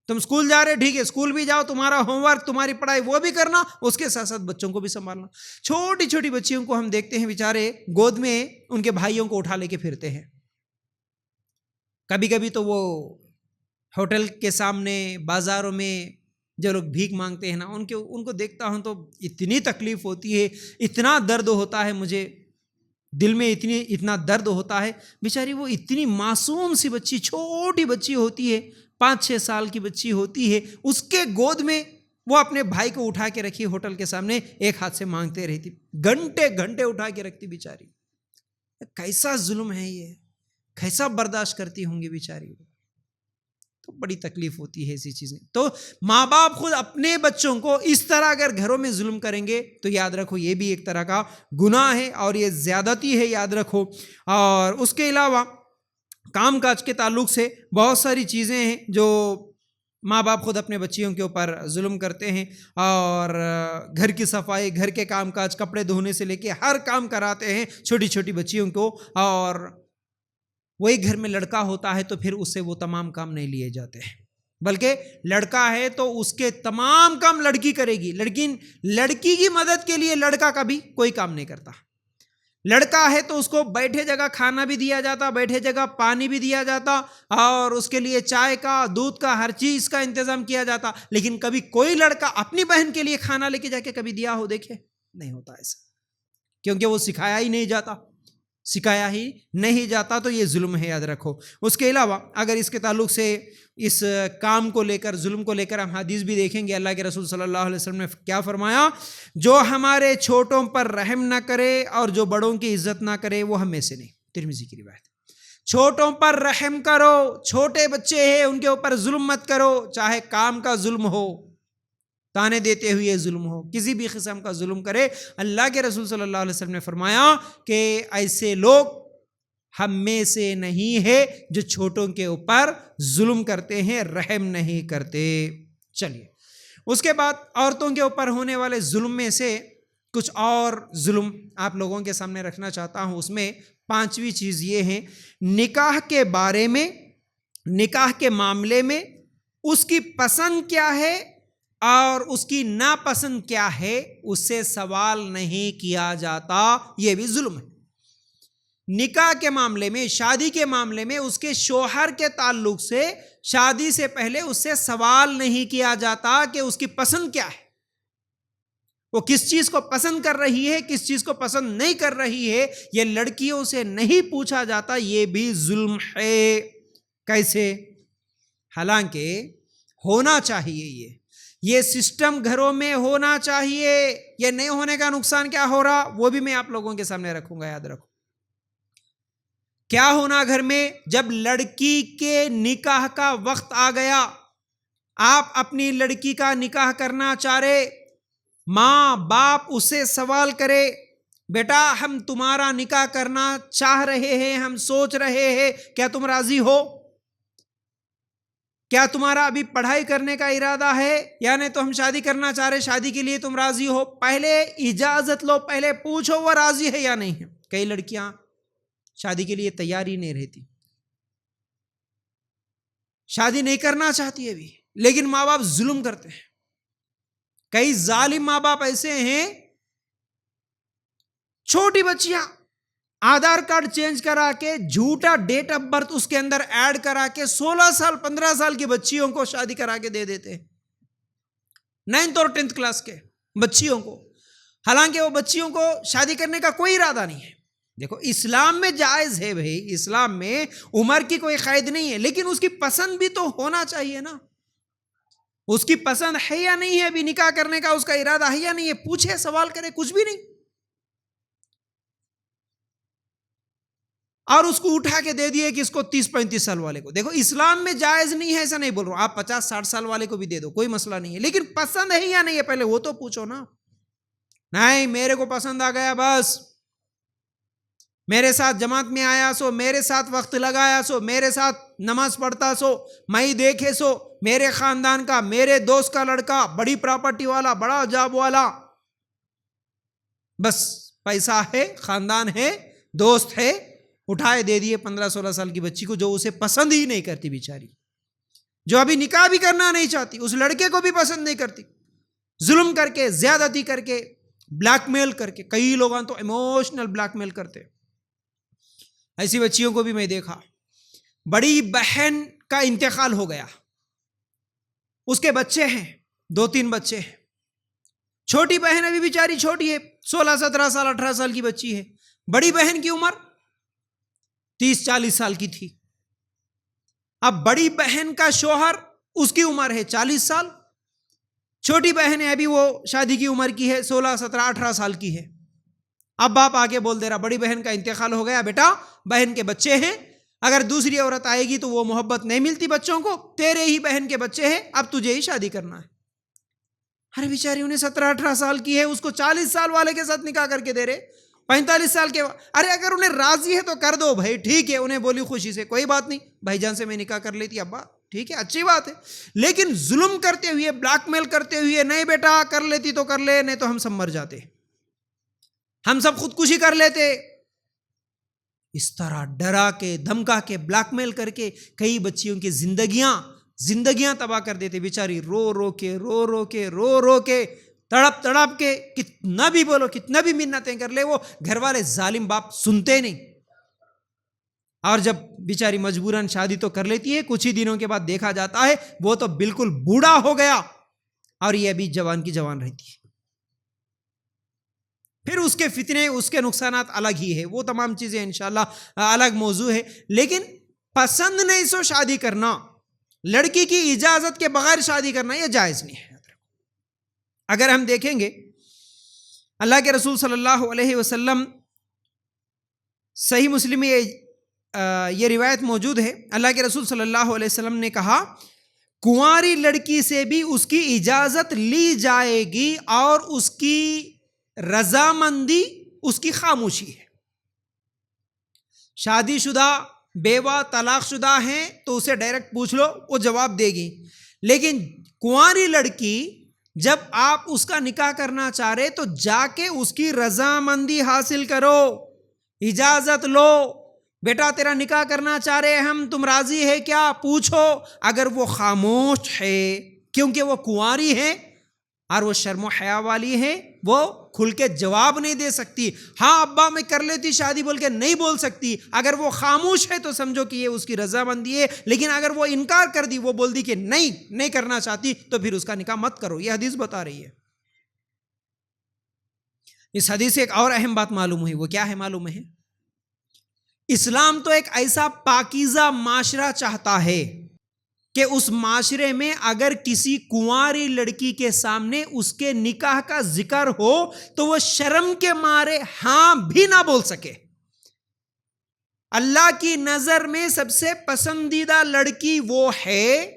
S1: تم اسکول جا رہے ٹھیک ہے، اسکول بھی جاؤ، تمہارا ہوم ورک تمہاری پڑھائی وہ بھی کرنا، اس کے ساتھ ساتھ بچوں کو بھی سنبھالنا. چھوٹی چھوٹی بچیوں کو ہم دیکھتے ہیں بیچارے گود میں ان کے بھائیوں کو اٹھا لے کے پھرتے ہیں. کبھی کبھی تو وہ ہوٹل کے سامنے بازاروں میں جو لوگ بھیک مانگتے ہیں نا، ان کو دیکھتا ہوں تو اتنی تکلیف ہوتی ہے، اتنا درد ہوتا ہے، مجھے دل میں اتنا درد ہوتا ہے. بیچاری وہ اتنی معصوم سی بچی، چھوٹی بچی ہوتی ہے، 5-6 سال کی بچی ہوتی ہے، اس کے گود میں وہ اپنے بھائی کو اٹھا کے رکھی ہوٹل کے سامنے، ایک ہاتھ سے مانگتے رہتی، گھنٹے گھنٹے اٹھا کے رکھتی بیچاری. کیسا ظلم ہے یہ، کیسا برداشت کرتی ہوں گی بیچاری. تو بڑی تکلیف ہوتی ہے ایسی چیزیں. تو ماں باپ خود اپنے بچوں کو اس طرح اگر گھروں میں ظلم کریں گے تو یاد رکھو یہ بھی ایک طرح کا گناہ ہے اور یہ زیادتی ہے، یاد رکھو. اور اس کے علاوہ کام کاج کے تعلق سے بہت ساری چیزیں ہیں جو ماں باپ خود اپنے بچیوں کے اوپر ظلم کرتے ہیں، اور گھر کی صفائی، گھر کے کام کاج، کپڑے دھونے سے لے کے ہر کام کراتے ہیں چھوٹی چھوٹی بچیوں کو. اور وہی گھر میں لڑکا ہوتا ہے تو پھر اس سے وہ تمام کام نہیں لیے جاتے ہیں، بلکہ لڑکا ہے تو اس کے تمام کام لڑکی کرے گی. لیکن لڑکی کی مدد کے لیے لڑکا کبھی کوئی کام نہیں کرتا. لڑکا ہے تو اس کو بیٹھے جگہ کھانا بھی دیا جاتا، بیٹھے جگہ پانی بھی دیا جاتا، اور اس کے لیے چائے کا، دودھ کا، ہر چیز کا انتظام کیا جاتا. لیکن کبھی کوئی لڑکا اپنی بہن کے لیے کھانا لے کے جا کے کبھی دیا ہو دیکھے؟ نہیں ہوتا ایسا، کیونکہ وہ سکھایا ہی نہیں جاتا. تو یہ ظلم ہے، یاد رکھو. اس کے علاوہ اگر اس کے تعلق سے اس کام کو لے کر، ظلم کو لے کر ہم حدیث بھی دیکھیں گے، اللہ کے رسول صلی اللہ علیہ وسلم نے کیا فرمایا؟ جو ہمارے چھوٹوں پر رحم نہ کرے اور جو بڑوں کی عزت نہ کرے وہ ہم میں سے نہیں. ترمذی کی روایت. چھوٹوں پر رحم کرو، چھوٹے بچے ہیں ان کے اوپر ظلم مت کرو، چاہے کام کا ظلم ہو، تانے دیتے ہوئے ظلم ہو، کسی بھی قسم کا ظلم کرے. اللہ کے رسول صلی اللہ علیہ وسلم نے فرمایا کہ ایسے لوگ ہم میں سے نہیں ہے جو چھوٹوں کے اوپر ظلم کرتے ہیں، رحم نہیں کرتے. چلیے، اس کے بعد عورتوں کے اوپر ہونے والے ظلم میں سے کچھ اور ظلم آپ لوگوں کے سامنے رکھنا چاہتا ہوں. اس میں 5ویں چیز یہ ہے، نکاح کے بارے میں، نکاح کے معاملے میں اس کی پسند کیا ہے اور اس کی ناپسند کیا ہے، اس سے سوال نہیں کیا جاتا. یہ بھی ظلم ہے. نکاح کے معاملے میں، شادی کے معاملے میں اس کے شوہر کے تعلق سے شادی سے پہلے اس سے سوال نہیں کیا جاتا کہ اس کی پسند کیا ہے، وہ کس چیز کو پسند کر رہی ہے، کس چیز کو پسند نہیں کر رہی ہے. یہ لڑکیوں سے نہیں پوچھا جاتا. یہ بھی ظلم ہے. کیسے؟ حالانکہ ہونا چاہیے، یہ سسٹم گھروں میں ہونا چاہیے. یہ نہیں ہونے کا نقصان کیا ہو رہا وہ بھی میں آپ لوگوں کے سامنے رکھوں گا. یاد رکھو کیا ہونا گھر میں، جب لڑکی کے نکاح کا وقت آ گیا، آپ اپنی لڑکی کا نکاح کرنا چاہ رہے، ماں باپ اس سے سوال کرے، بیٹا ہم تمہارا نکاح کرنا چاہ رہے ہیں، ہم سوچ رہے ہیں، کیا تم راضی ہو؟ کیا تمہارا ابھی پڑھائی کرنے کا ارادہ ہے، یا نہیں تو ہم شادی کرنا چاہ رہے، شادی کے لیے تم راضی ہو؟ پہلے اجازت لو، پہلے پوچھو وہ راضی ہے یا نہیں ہے. کئی لڑکیاں شادی کے لیے تیار ہی نہیں رہتی، شادی نہیں کرنا چاہتی ہے بھی، لیکن ماں باپ ظلم کرتے ہیں. کئی ظالم ماں باپ ایسے ہیں، چھوٹی بچیاں آدھار کارڈ چینج کرا کے، جھوٹا ڈیٹ آف برتھ اس کے اندر ایڈ کرا کے 16 سال 15 سال کی بچیوں کو شادی کرا کے دے دیتے ہیں، 9th اور 10th کلاس کے بچیوں کو. حالانکہ وہ بچیوں کو شادی کرنے کا کوئی ارادہ نہیں ہے. دیکھو اسلام میں جائز ہے بھائی، اسلام میں عمر کی کوئی قید نہیں ہے، لیکن اس کی پسند بھی تو ہونا چاہیے نا. اس کی پسند ہے یا نہیں ہے ابھی نکاح کرنے کا، اس کا ارادہ ہے یا نہیں ہے، پوچھے، سوال کرے، کچھ بھی نہیں، اور اس کو اٹھا کے دے دیے کہ اس کو 30-35 سال والے کو. دیکھو اسلام میں جائز نہیں ہے، ایسا نہیں بول رہا ہوں، آپ 50-60 سال والے کو بھی دے دو، کوئی مسئلہ نہیں ہے، لیکن پسند ہے یا نہیں ہے پہلے وہ تو پوچھو نا. نہیں میرے کو پسند آ گیا، بس میرے ساتھ جماعت میں آیا سو، میرے ساتھ وقت لگایا سو، میرے ساتھ نماز پڑھتا سو، میں دیکھے سو، میرے خاندان کا، میرے دوست کا لڑکا، بڑی پراپرٹی والا، بڑا جاب والا، بس پیسہ ہے، خاندان ہے، دوست ہے، اٹھائے دے دیے 15-16 سال کی بچی کو جو اسے پسند ہی نہیں کرتی بیچاری، جو ابھی نکاح بھی کرنا نہیں چاہتی، اس لڑکے کو بھی پسند نہیں کرتی، ظلم کر کے، زیادتی کر کے، بلیک میل کر کے، کئی لوگاں تو ایموشنل بلیک میل کرتے. ایسی بچیوں کو بھی میں دیکھا. بڑی بہن کا انتقال ہو گیا، اس کے بچے ہیں، 2-3 بچے ہیں، چھوٹی بہن ابھی بیچاری چھوٹی ہے، 16-17 سال 18 سال کی بچی ہے. بڑی بہن کی عمر 30-40 سال کی تھی. اب بڑی بہن کا شوہر، اس کی عمر ہے 40 سال، چھوٹی بہن ہے ابھی وہ شادی کی عمر کی ہے 16-17-18 سال کی ہے. اب باپ آگے بول دے رہا بڑی بہن کا انتقال ہو گیا، بیٹا بہن کے بچے ہیں، اگر دوسری عورت آئے گی تو وہ محبت نہیں ملتی بچوں کو، تیرے ہی بہن کے بچے ہیں، اب تجھے ہی شادی کرنا ہے. ارے بیچاری انہیں 17-18 سال کی ہے، اس کو 40 سال والے کے ساتھ نکاح کر کے دے رہے، 45 سال کے. ارے اگر انہیں راضی ہے تو کر دو بھائی، ٹھیک ہے، انہیں بولی خوشی سے کوئی بات نہیں، بھائی جان سے میں نکاح کر لیتی، ابا ٹھیک ہے، اچھی بات ہے. لیکن ظلم کرتے ہوئے، بلیک میل کرتے ہوئے، نہیں بیٹا کر لیتی تو کر لے، نہیں تو ہم سب مر جاتے، ہم سب خودکشی کر لیتے. اس طرح ڈرا کے، دھمکا کے، بلیک میل کر کے کئی بچیوں کی زندگیاں تباہ کر دیتے. بیچاری رو رو کے تڑپ تڑپ کے، کتنا بھی بولو، کتنا بھی منتیں کر لے، وہ گھر والے ظالم باپ سنتے نہیں. اور جب بیچاری مجبوراً شادی تو کر لیتی ہے، کچھ ہی دنوں کے بعد دیکھا جاتا ہے وہ تو بالکل بوڑھا ہو گیا اور یہ ابھی جوان کی جوان رہتی ہے. پھر اس کے فتنے، اس کے نقصانات الگ ہی ہے، وہ تمام چیزیں انشاءاللہ الگ موضوع ہے. لیکن پسند نہیں سو شادی کرنا، لڑکی کی اجازت کے بغیر شادی کرنا، یہ جائز نہیں ہے. اگر ہم دیکھیں گے اللہ کے رسول صلی اللہ علیہ وسلم، صحیح مسلم میں یہ روایت موجود ہے، اللہ کے رسول صلی اللہ علیہ وسلم نے کہا کنواری لڑکی سے بھی اس کی اجازت لی جائے گی اور اس کی رضامندی اس کی خاموشی ہے. شادی شدہ بیوہ طلاق شدہ ہیں تو اسے ڈائریکٹ پوچھ لو، وہ جواب دے گی. لیکن کنواری لڑکی جب آپ اس کا نکاح کرنا چاہ رہے تو جا کے اس کی رضامندی حاصل کرو، اجازت لو. بیٹا تیرا نکاح کرنا چاہ رہے ہم، تم راضی ہے کیا؟ پوچھو. اگر وہ خاموش ہے کیونکہ وہ کنواری ہے اور وہ شرم و حیا والی ہے، وہ کھل کے جواب نہیں دے سکتی، ہاں ابا میں کر لیتی شادی بول کے نہیں بول سکتی. اگر وہ خاموش ہے تو سمجھو کہ یہ اس کی رضامندی ہے. لیکن اگر وہ انکار کر دی، وہ بول دی کہ نہیں کرنا چاہتی، تو پھر اس کا نکاح مت کرو. یہ حدیث بتا رہی ہے. اس حدیث سے ایک اور اہم بات معلوم ہوئی. وہ کیا ہے معلوم ہے؟ اسلام تو ایک ایسا پاکیزہ معاشرہ چاہتا ہے کہ اس معاشرے میں اگر کسی کنواری لڑکی کے سامنے اس کے نکاح کا ذکر ہو تو وہ شرم کے مارے ہاں بھی نہ بول سکے. اللہ کی نظر میں سب سے پسندیدہ لڑکی وہ ہے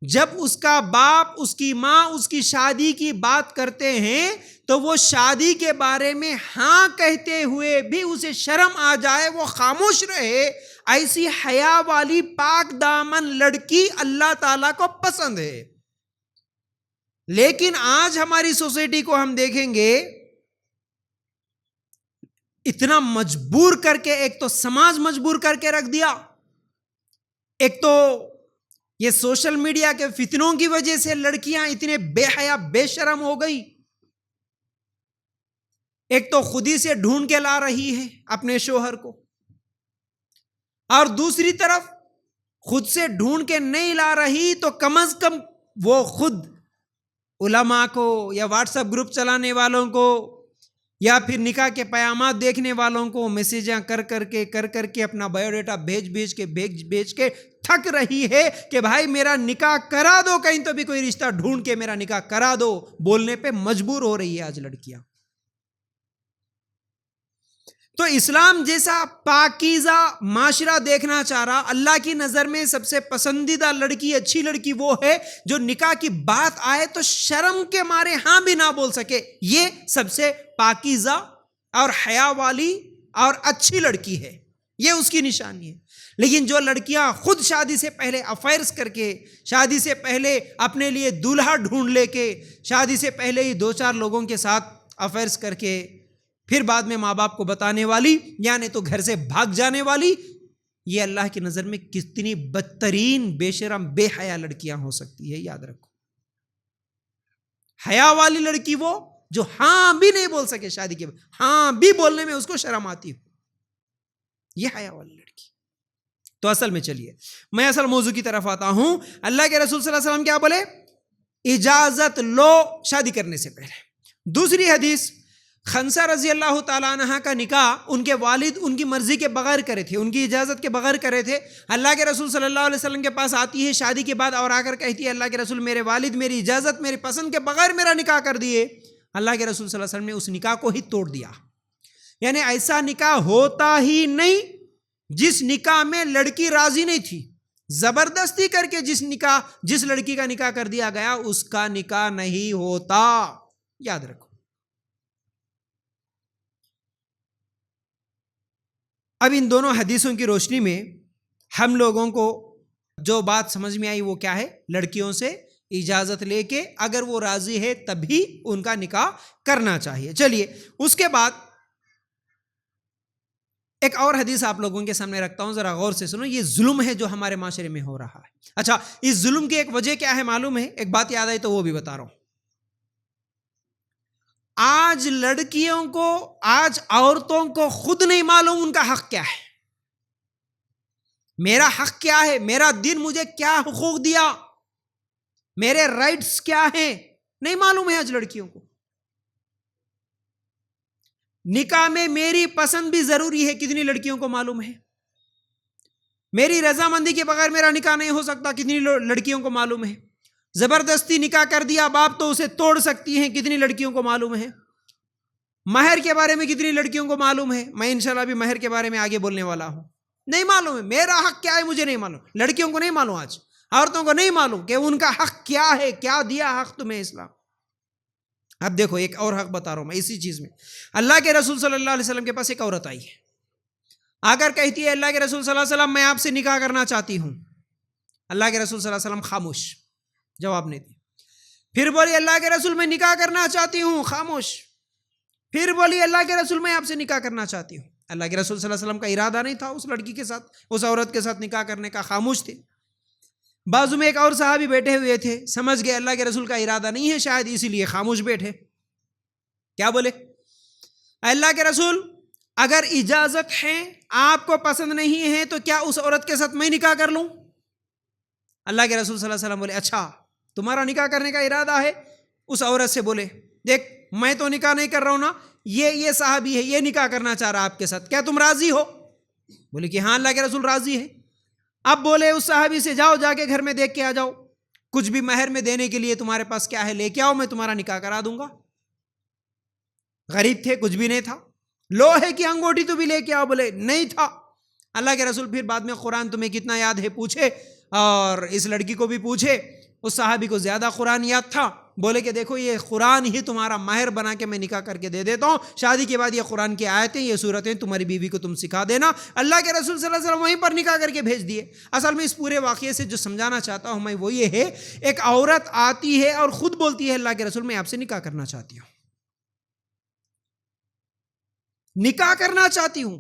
S1: جب اس کا باپ، اس کی ماں اس کی شادی کی بات کرتے ہیں تو وہ شادی کے بارے میں ہاں کہتے ہوئے بھی اسے شرم آ جائے، وہ خاموش رہے. ایسی حیا والی پاک دامن لڑکی اللہ تعالیٰ کو پسند ہے. لیکن آج ہماری سوسائٹی کو ہم دیکھیں گے، اتنا مجبور کر کے، ایک تو سماج مجبور کر کے رکھ دیا، ایک تو یہ سوشل میڈیا کے فتنوں کی وجہ سے لڑکیاں اتنے بے حیا بے شرم ہو گئی، ایک تو خود ہی سے ڈھونڈ کے لا رہی ہے اپنے شوہر کو، اور دوسری طرف خود سے ڈھونڈ کے نہیں لا رہی تو کم از کم وہ خود علماء کو یا واٹس ایپ گروپ چلانے والوں کو یا پھر نکاح کے پیامات دیکھنے والوں کو میسیجاں کر کر کے اپنا بایو ڈیٹا بھیج کے تھک رہی ہے کہ بھائی میرا نکاح کرا دو، کہیں تو بھی کوئی رشتہ ڈھونڈ کے میرا نکاح کرا دو، بولنے پہ مجبور ہو رہی ہے آج لڑکیاں. تو اسلام جیسا پاکیزہ معاشرہ دیکھنا چاہ رہا. اللہ کی نظر میں سب سے پسندیدہ لڑکی، اچھی لڑکی وہ ہے جو نکاح کی بات آئے تو شرم کے مارے ہاں بھی نہ بول سکے. یہ سب سے پاکیزہ اور حیا والی اور اچھی لڑکی ہے، یہ اس کی نشانی ہے. لیکن جو لڑکیاں خود شادی سے پہلے افیئرز کر کے، شادی سے پہلے اپنے لیے دولہا ڈھونڈ لے کے، شادی سے پہلے ہی 2-4 لوگوں کے ساتھ افیئرز کر کے پھر بعد میں ماں باپ کو بتانے والی، یعنی تو گھر سے بھاگ جانے والی، یہ اللہ کی نظر میں کتنی بدترین بے شرم بے حیا لڑکیاں ہو سکتی ہے. یاد رکھو، حیا والی لڑکی وہ جو ہاں بھی نہیں بول سکے شادی کے بعد، ہاں بھی بولنے میں اس کو شرم آتی ہو، یہ حیا والی لڑکی. تو اصل میں چلیے میں اصل موضوع کی طرف آتا ہوں. اللہ کے رسول صلی اللہ علیہ وسلم کیا بولے؟ اجازت لو شادی کرنے سے پہلے. دوسری حدیث، خنسہ رضی اللہ تعالیٰ عنہ کا نکاح ان کے والد ان کی مرضی کے بغیر کرے تھے، ان کی اجازت کے بغیر کرے تھے. اللہ کے رسول صلی اللہ علیہ وسلم کے پاس آتی ہے شادی کے بعد اور آ کر کہتی ہے اللہ کے رسول میرے والد میری اجازت میری پسند کے بغیر میرا نکاح کر دیے. اللہ کے رسول صلی اللہ علیہ وسلم نے اس نکاح کو ہی توڑ دیا. یعنی ایسا نکاح ہوتا ہی نہیں جس نکاح میں لڑکی راضی نہیں تھی. زبردستی کر کے جس لڑکی کا نکاح کر دیا گیا اس کا نکاح نہیں ہوتا. یاد رکھو. اب ان دونوں حدیثوں کی روشنی میں ہم لوگوں کو جو بات سمجھ میں آئی وہ کیا ہے؟ لڑکیوں سے اجازت لے کے اگر وہ راضی ہے تبھی ان کا نکاح کرنا چاہیے. چلیے اس کے بعد ایک اور حدیث آپ لوگوں کے سامنے رکھتا ہوں، ذرا غور سے سنو. یہ ظلم ہے جو ہمارے معاشرے میں ہو رہا ہے. اچھا، اس ظلم کی ایک وجہ کیا ہے معلوم ہے؟ ایک بات یاد آئی تو وہ بھی بتا رہا ہوں. آج لڑکیوں کو، آج عورتوں کو خود نہیں معلوم ان کا حق کیا ہے. میرا حق کیا ہے؟ میرا دین مجھے کیا حقوق دیا؟ میرے رائٹس کیا ہیں؟ نہیں معلوم ہے آج لڑکیوں کو. نکاح میں میری پسند بھی ضروری ہے، کتنی لڑکیوں کو معلوم ہے؟ میری رضامندی کے بغیر میرا نکاح نہیں ہو سکتا، کتنی لڑکیوں کو معلوم ہے؟ زبردستی نکاح کر دیا باپ تو اسے توڑ سکتی ہیں، کتنی لڑکیوں کو معلوم ہے؟ مہر کے بارے میں کتنی لڑکیوں کو معلوم ہے؟ میں انشاءاللہ بھی مہر کے بارے میں آگے بولنے والا ہوں. نہیں معلوم ہے میرا حق کیا ہے، مجھے نہیں معلوم. لڑکیوں کو نہیں معلوم، آج عورتوں کو نہیں معلوم کہ ان کا حق کیا ہے. کیا دیا حق تمہیں اسلام؟ اب دیکھو ایک اور حق بتا رہا ہوں میں اسی چیز میں. اللہ کے رسول صلی اللہ علیہ وسلم کے پاس ایک عورت آئی ہے، اگر کہتی ہے اللہ کے رسول صلی اللہ علیہ وسلم میں آپ سے نکاح کرنا چاہتی ہوں. اللہ کے رسول صلی اللہ علیہ وسلم خاموش، جواب نہیں دی. پھر بولی اللہ کے رسول میں نکاح کرنا چاہتی ہوں، خاموش. پھر بولی اللہ کے رسول میں آپ سے نکاح کرنا چاہتی ہوں. اللہ کے رسول صلی اللہ علیہ وسلم کا ارادہ نہیں تھا اس لڑکی کے ساتھ، اس عورت کے ساتھ نکاح کرنے کا، خاموش تھے. بازو میں ایک اور صحابی بیٹھے ہوئے تھے، سمجھ گئے اللہ کے رسول کا ارادہ نہیں ہے شاید، اسی لیے خاموش بیٹھے. کیا بولے؟ اللہ کے رسول اگر اجازت ہے، آپ کو پسند نہیں ہے تو کیا اس عورت کے ساتھ میں نکاح کر لوں؟ اللہ کے رسول صلی اللہ علیہ وسلم بولے اچھا تمہارا نکاح کرنے کا ارادہ ہے. اس عورت سے بولے دیکھ میں تو نکاح نہیں کر رہا ہوں نا، یہ صحابی ہے، یہ نکاح کرنا چاہ رہا آپ کے ساتھ، کیا تم راضی ہو؟ بولے کہ ہاں اللہ کے رسول راضی ہے. اب بولے اس صحابی سے جاؤ جا کے گھر میں دیکھ کے آ جاؤ، کچھ بھی مہر میں دینے کے لیے تمہارے پاس کیا ہے لے کے آؤ، میں تمہارا نکاح کرا دوں گا. غریب تھے، کچھ بھی نہیں تھا. لوہے کی انگوٹھی تو بھی لے کے آؤ، بولے نہیں تھا. اللہ کے رسول پھر بعد میں قرآن تمہیں کتنا یاد ہے پوچھے، اور اس لڑکی کو بھی پوچھے. اس صحابی کو زیادہ قرآن یاد تھا، بولے کہ دیکھو یہ قرآن ہی تمہارا مہر بنا کے میں نکاح کر کے دے دیتا ہوں، شادی کے بعد یہ قرآن کی آیتیں یہ صورتیں تمہاری بیوی کو تم سکھا دینا. اللہ کے رسول صلی اللہ علیہ وسلم وہیں پر نکاح کر کے بھیج دیے. اصل میں اس پورے واقعے سے جو سمجھانا چاہتا ہوں میں وہ یہ ہے، ایک عورت آتی ہے اور خود بولتی ہے اللہ کے رسول میں آپ سے نکاح کرنا چاہتی ہوں، نکاح کرنا چاہتی ہوں.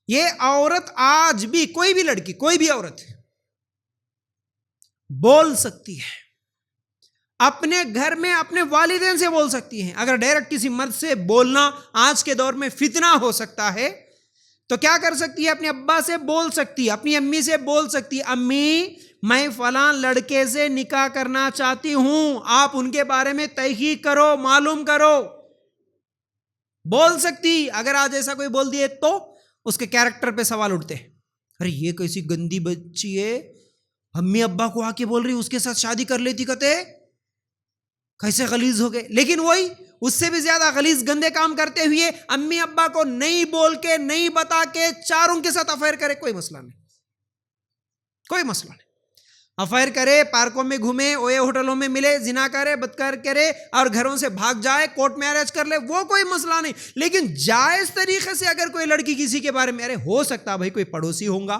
S1: یہ عورت آج بھی، کوئی بھی لڑکی، کوئی بھی عورت بول سکتی ہے، اپنے گھر میں اپنے والدین سے بول سکتی ہیں. اگر ڈائریکٹ کسی مرد سے بولنا آج کے دور میں فتنہ ہو سکتا ہے تو کیا کر سکتی ہے؟ اپنے ابا سے بول سکتی ہے، اپنی امی سے بول سکتی ہے امی میں فلاں لڑکے سے نکاح کرنا چاہتی ہوں، آپ ان کے بارے میں تحقیق کرو، معلوم کرو. بول سکتی. اگر آج ایسا کوئی بول دیے تو اس کے کیریکٹر پہ سوال اٹھتے، ارے یہ کیسی گندی بچی ہے، امی ابا کو آ کے بول رہی اس کے ساتھ شادی کر لیتی، کہتے کیسے غلیظ ہو گئے. لیکن وہی اس سے بھی زیادہ غلیظ گندے کام کرتے ہوئے امی ابا کو نہیں بول کے، نہیں بتا کے چاروں کے ساتھ افیئر کرے، کوئی مسئلہ نہیں، کوئی مسئلہ نہیں. افیئر کرے، پارکوں میں گھومے، اوے ہوٹلوں میں ملے، زنا کرے، بدکار کرے اور گھروں سے بھاگ جائے، کورٹ میرج کر لے، وہ کوئی مسئلہ نہیں. لیکن جائز طریقے سے اگر کوئی لڑکی کسی کے بارے میں، ارے ہو سکتا بھائی کوئی پڑوسی ہوگا،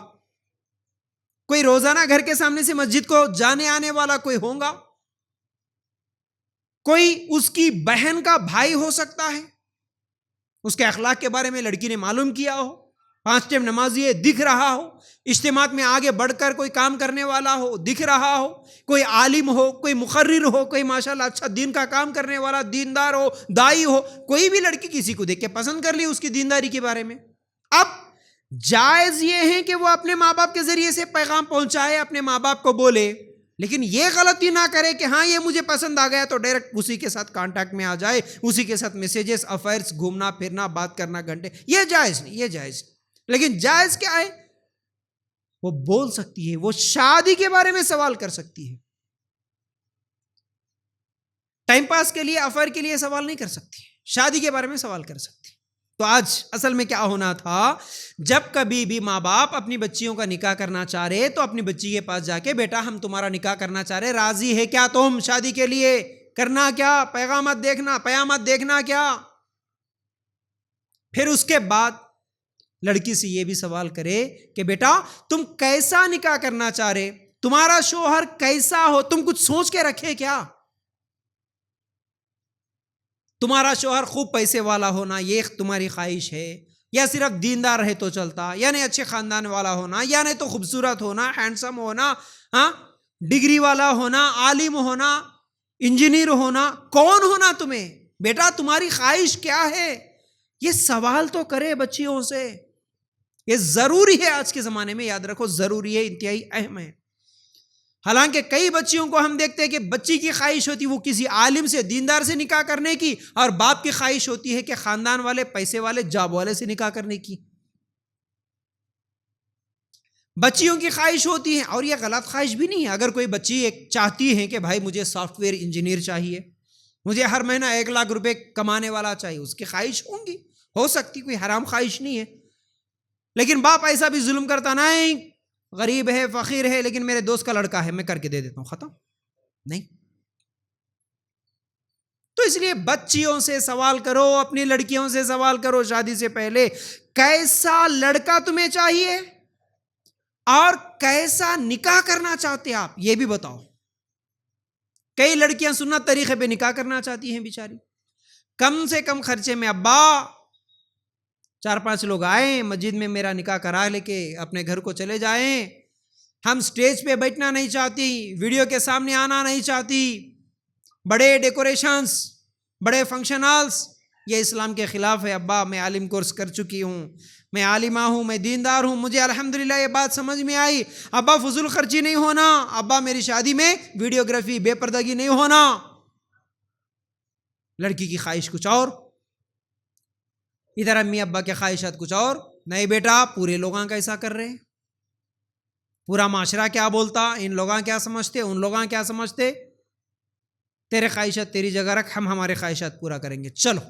S1: کوئی روزانہ گھر کے سامنے سے مسجد کو جانے آنے والا کوئی ہوگا، کوئی اس کی بہن کا بھائی ہو سکتا ہے، اس کے اخلاق کے بارے میں لڑکی نے معلوم کیا ہو، 5 ٹائم نمازی ہے دکھ رہا ہو، اجتماعات میں آگے بڑھ کر کوئی کام کرنے والا ہو دکھ رہا ہو، کوئی عالم ہو، کوئی مقرر ہو، کوئی ماشاءاللہ اچھا دین کا کام کرنے والا دیندار ہو، دائی ہو، کوئی بھی لڑکی کسی کو دیکھ کے پسند کر لی اس کی دینداری کے بارے میں. اب جائز یہ ہے کہ وہ اپنے ماں باپ کے ذریعے سے پیغام پہنچائے، اپنے ماں باپ کو بولے، لیکن یہ غلطی نہ کرے کہ ہاں یہ مجھے پسند آ گیا تو ڈائریکٹ اسی کے ساتھ کانٹیکٹ میں آ جائے، اسی کے ساتھ میسیجز، افیئرس، گھومنا پھرنا، بات کرنا گھنٹے. یہ جائز نہیں، یہ جائز نہیں. لیکن جائز کیا ہے؟ وہ بول سکتی ہے، وہ شادی کے بارے میں سوال کر سکتی ہے. ٹائم پاس کے لیے، افیئر کے لیے سوال نہیں کر سکتی، شادی کے بارے میں سوال کر سکتی. تو آج اصل میں کیا ہونا تھا، جب کبھی بھی ماں باپ اپنی بچیوں کا نکاح کرنا چاہ رہے تو اپنی بچی کے پاس جا کے، بیٹا ہم تمہارا نکاح کرنا چاہ رہے، راضی ہے کیا تم شادی کے لیے؟ کرنا کیا؟ پیغامات دیکھنا کیا؟ پھر اس کے بعد لڑکی سے یہ بھی سوال کرے کہ بیٹا تم کیسا نکاح کرنا چاہ رہے، تمہارا شوہر کیسا ہو، تم کچھ سوچ کے رکھے کیا؟ تمہارا شوہر خوب پیسے والا ہونا یہ تمہاری خواہش ہے، یا صرف دیندار رہے تو چلتا، یعنی اچھے خاندان والا ہونا، یا نہیں تو خوبصورت ہونا، ہینڈسم ہونا، ڈگری والا ہونا، عالم ہونا، انجینئر ہونا، کون ہونا تمہیں؟ بیٹا تمہاری خواہش کیا ہے؟ یہ سوال تو کرے بچیوں سے. یہ ضروری ہے، آج کے زمانے میں یاد رکھو ضروری ہے، انتہائی اہم ہے. حالانکہ کئی بچیوں کو ہم دیکھتے ہیں کہ بچی کی خواہش ہوتی وہ کسی عالم سے، دیندار سے نکاح کرنے کی، اور باپ کی خواہش ہوتی ہے کہ خاندان والے، پیسے والے، جاب والے سے نکاح کرنے کی. بچیوں کی خواہش ہوتی ہے، اور یہ غلط خواہش بھی نہیں ہے. اگر کوئی بچی ایک چاہتی ہے کہ بھائی مجھے سافٹ ویئر انجینئر چاہیے، مجھے ہر مہینہ 1 لاکھ روپے کمانے والا چاہیے، اس کی خواہش ہوں گی، ہو سکتی، کوئی حرام خواہش نہیں ہے. لیکن باپ ایسا بھی ظلم کرتا نہیں، غریب ہے، فقیر ہے، لیکن میرے دوست کا لڑکا ہے میں کر کے دے دیتا ہوں، ختم نہیں. تو اس لیے بچیوں سے سوال کرو، اپنی لڑکیوں سے سوال کرو شادی سے پہلے، کیسا لڑکا تمہیں چاہیے اور کیسا نکاح کرنا چاہتے آپ یہ بھی بتاؤ. کئی لڑکیاں سنت طریقے پہ نکاح کرنا چاہتی ہیں بیچاری، کم سے کم خرچے میں، ابا 4-5 لوگ آئیں مسجد میں میرا نکاح کرا لے کے اپنے گھر کو چلے جائیں، ہم سٹیج پہ بیٹھنا نہیں چاہتی، ویڈیو کے سامنے آنا نہیں چاہتی، بڑے ڈیکوریشنز، بڑے فنکشن ہالز، یہ اسلام کے خلاف ہے. ابا میں عالم کورس کر چکی ہوں، میں عالمہ ہوں، میں دیندار ہوں، مجھے الحمدللہ یہ بات سمجھ میں آئی. ابا فضول خرچی نہیں ہونا، ابا میری شادی میں ویڈیوگرافی، بے پردگی نہیں ہونا. لڑکی کی خواہش کچھ اور، ادھر امی ابا کے خواہشات کچھ اور. نہیں بیٹا پورے لوگاں کا ایسا کر رہے ہیں، پورا معاشرہ کیا بولتا، ان لوگاں کیا سمجھتے، ان لوگاں کیا سمجھتے، تیرے خواہشات تیری جگہ رکھ، ہم ہمارے خواہشات پورا کریں گے، چلو.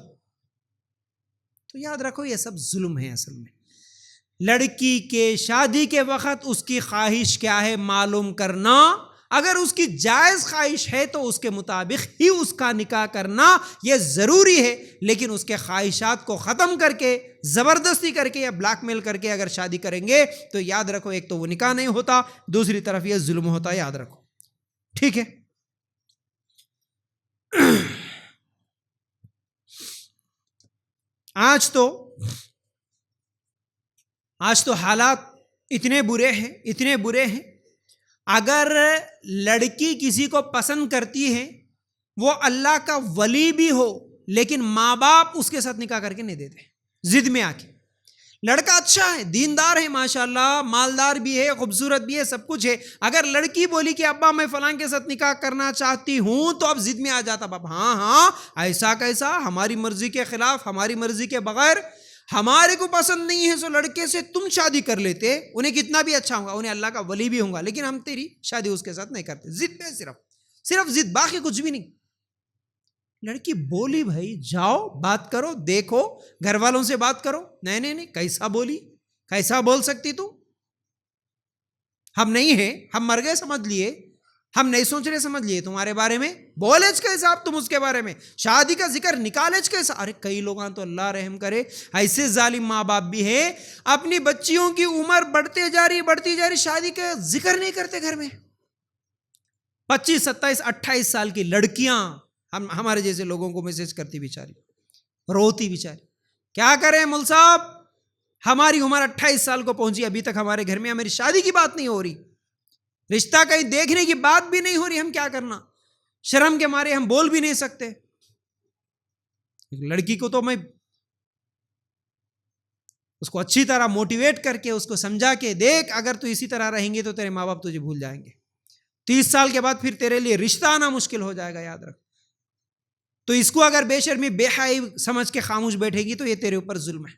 S1: تو یاد رکھو یہ سب ظلم ہے. اصل میں لڑکی کے شادی کے وقت اس کی خواہش کیا ہے معلوم کرنا، اگر اس کی جائز خواہش ہے تو اس کے مطابق ہی اس کا نکاح کرنا یہ ضروری ہے. لیکن اس کے خواہشات کو ختم کر کے، زبردستی کر کے یا بلیک میل کر کے اگر شادی کریں گے تو یاد رکھو ایک تو وہ نکاح نہیں ہوتا، دوسری طرف یہ ظلم ہوتا، یاد رکھو. ٹھیک ہے. آج تو حالات اتنے برے ہیں. اگر لڑکی کسی کو پسند کرتی ہے، وہ اللہ کا ولی بھی ہو، لیکن ماں باپ اس کے ساتھ نکاح کر کے نہیں دیتے، ضد میں آ کے. لڑکا اچھا ہے، دیندار ہے، ماشاءاللہ مالدار بھی ہے، خوبصورت بھی ہے، سب کچھ ہے. اگر لڑکی بولی کہ ابا میں فلاں کے ساتھ نکاح کرنا چاہتی ہوں، تو اب ضد میں آ جاتا باپ، ہاں ایسا کیسا، ہماری مرضی کے خلاف، ہماری مرضی کے بغیر. ہمارے کو پسند نہیں ہے سو لڑکے سے تم شادی کر لیتے، انہیں کتنا بھی اچھا ہوگا، انہیں اللہ کا ولی بھی ہوگا، لیکن ہم تیری شادی اس کے ساتھ نہیں کرتے. ضد ہے، صرف ضد، باقی کچھ بھی نہیں. لڑکی بولی بھائی جاؤ بات کرو، دیکھو گھر والوں سے بات کرو. نہیں، کیسا بولی، کیسا بول سکتی تو؟ ہم نہیں ہیں، ہم مر گئے سمجھ لیے، ہم نہیں سوچ رہے سمجھ لیے تمہارے بارے میں. بولےچ کیسا آپ تم اس کے بارے میں، شادی کا ذکر نکالےچ کیسا. ارے کئی لوگاں تو اللہ رحم کرے ایسے ظالم ماں باپ بھی ہیں، اپنی بچیوں کی عمر بڑھتی جا رہی، شادی کا ذکر نہیں کرتے گھر میں. 25 27 28 سال کی لڑکیاں ہمارے جیسے لوگوں کو میسج کرتی بیچاری، روتی بیچاری. کیا کریں مول صاحب، ہماری عمر 28 سال کو پہنچی، ابھی تک ہمارے گھر میں ہماری شادی کی بات نہیں ہو رہی، رشتہ کہیں دیکھنے کی بات بھی نہیں ہو رہی. ہم کیا کرنا، شرم کے مارے ہم بول بھی نہیں سکتے. لڑکی کو تو میں اس کو اچھی طرح موٹیویٹ کر کے اس کو سمجھا کے دیکھ، اگر تو اسی طرح رہیں گے تو تیرے ماں باپ تجھے بھول جائیں گے، 30 سال کے بعد پھر تیرے لیے رشتہ آنا مشکل ہو جائے گا، یاد رکھ. تو اس کو اگر بے شرمی بے حیائی سمجھ کے خاموش بیٹھے گی تو یہ تیرے اوپر ظلم ہے.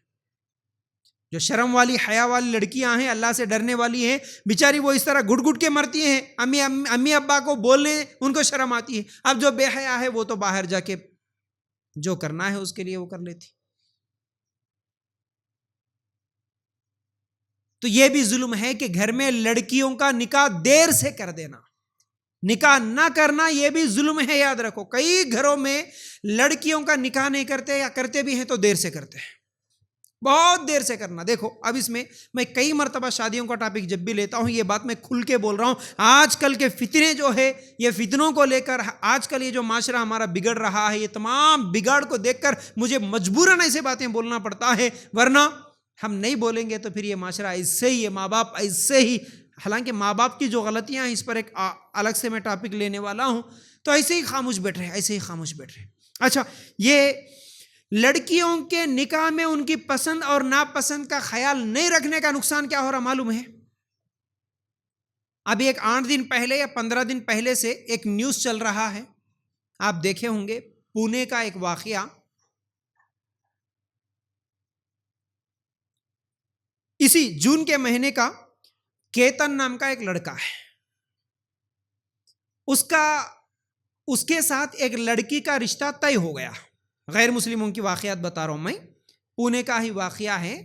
S1: جو شرم والی حیا والی لڑکیاں ہیں، اللہ سے ڈرنے والی ہیں، بیچاری وہ اس طرح گھٹ گھٹ کے مرتی ہیں، امی ابا کو بولنے ان کو شرم آتی ہے. اب جو بے حیا ہے وہ تو باہر جا کے جو کرنا ہے اس کے لیے وہ کر لیتی. تو یہ بھی ظلم ہے کہ گھر میں لڑکیوں کا نکاح دیر سے کر دینا، نکاح نہ کرنا یہ بھی ظلم ہے. یاد رکھو کئی گھروں میں لڑکیوں کا نکاح نہیں کرتے، یا کرتے بھی ہیں تو دیر سے کرتے ہیں، بہت دیر سے کرنا. دیکھو اب اس میں کئی مرتبہ شادیوں کا ٹاپک جب بھی لیتا ہوں یہ بات میں کھل کے بول رہا ہوں. آج کل کے فتنے جو ہے، یہ فتنوں کو لے کر آج کل یہ جو معاشرہ ہمارا بگڑ رہا ہے، یہ تمام بگاڑ کو دیکھ کر مجھے مجبوراً ایسے باتیں بولنا پڑتا ہے، ورنہ ہم نہیں بولیں گے تو پھر یہ معاشرہ ایسے ہی، یہ ماں باپ ایسے ہی. حالانکہ ماں باپ کی جو غلطیاں ہیں اس پر ایک الگ سے میں ٹاپک لینے والا ہوں. تو ایسے ہی خاموش بیٹھ رہے، ایسے ہی خاموش بیٹھ رہے. اچھا، یہ لڑکیوں کے نکاح میں ان کی پسند اور ناپسند کا خیال نہیں رکھنے کا نقصان کیا ہو رہا معلوم ہے؟ ابھی ایک 8 دن پہلے یا 15 دن پہلے سے ایک نیوز چل رہا ہے، آپ دیکھے ہوں گے، پونے کا ایک واقعہ. اسی جون کے مہینے کا کیتن نام کا ایک لڑکا ہے، اس کے ساتھ ایک لڑکی کا رشتہ طے ہو گیا. غیر مسلموں کی واقعات بتا رہا ہوں میں، پونے کا ہی واقعہ ہے.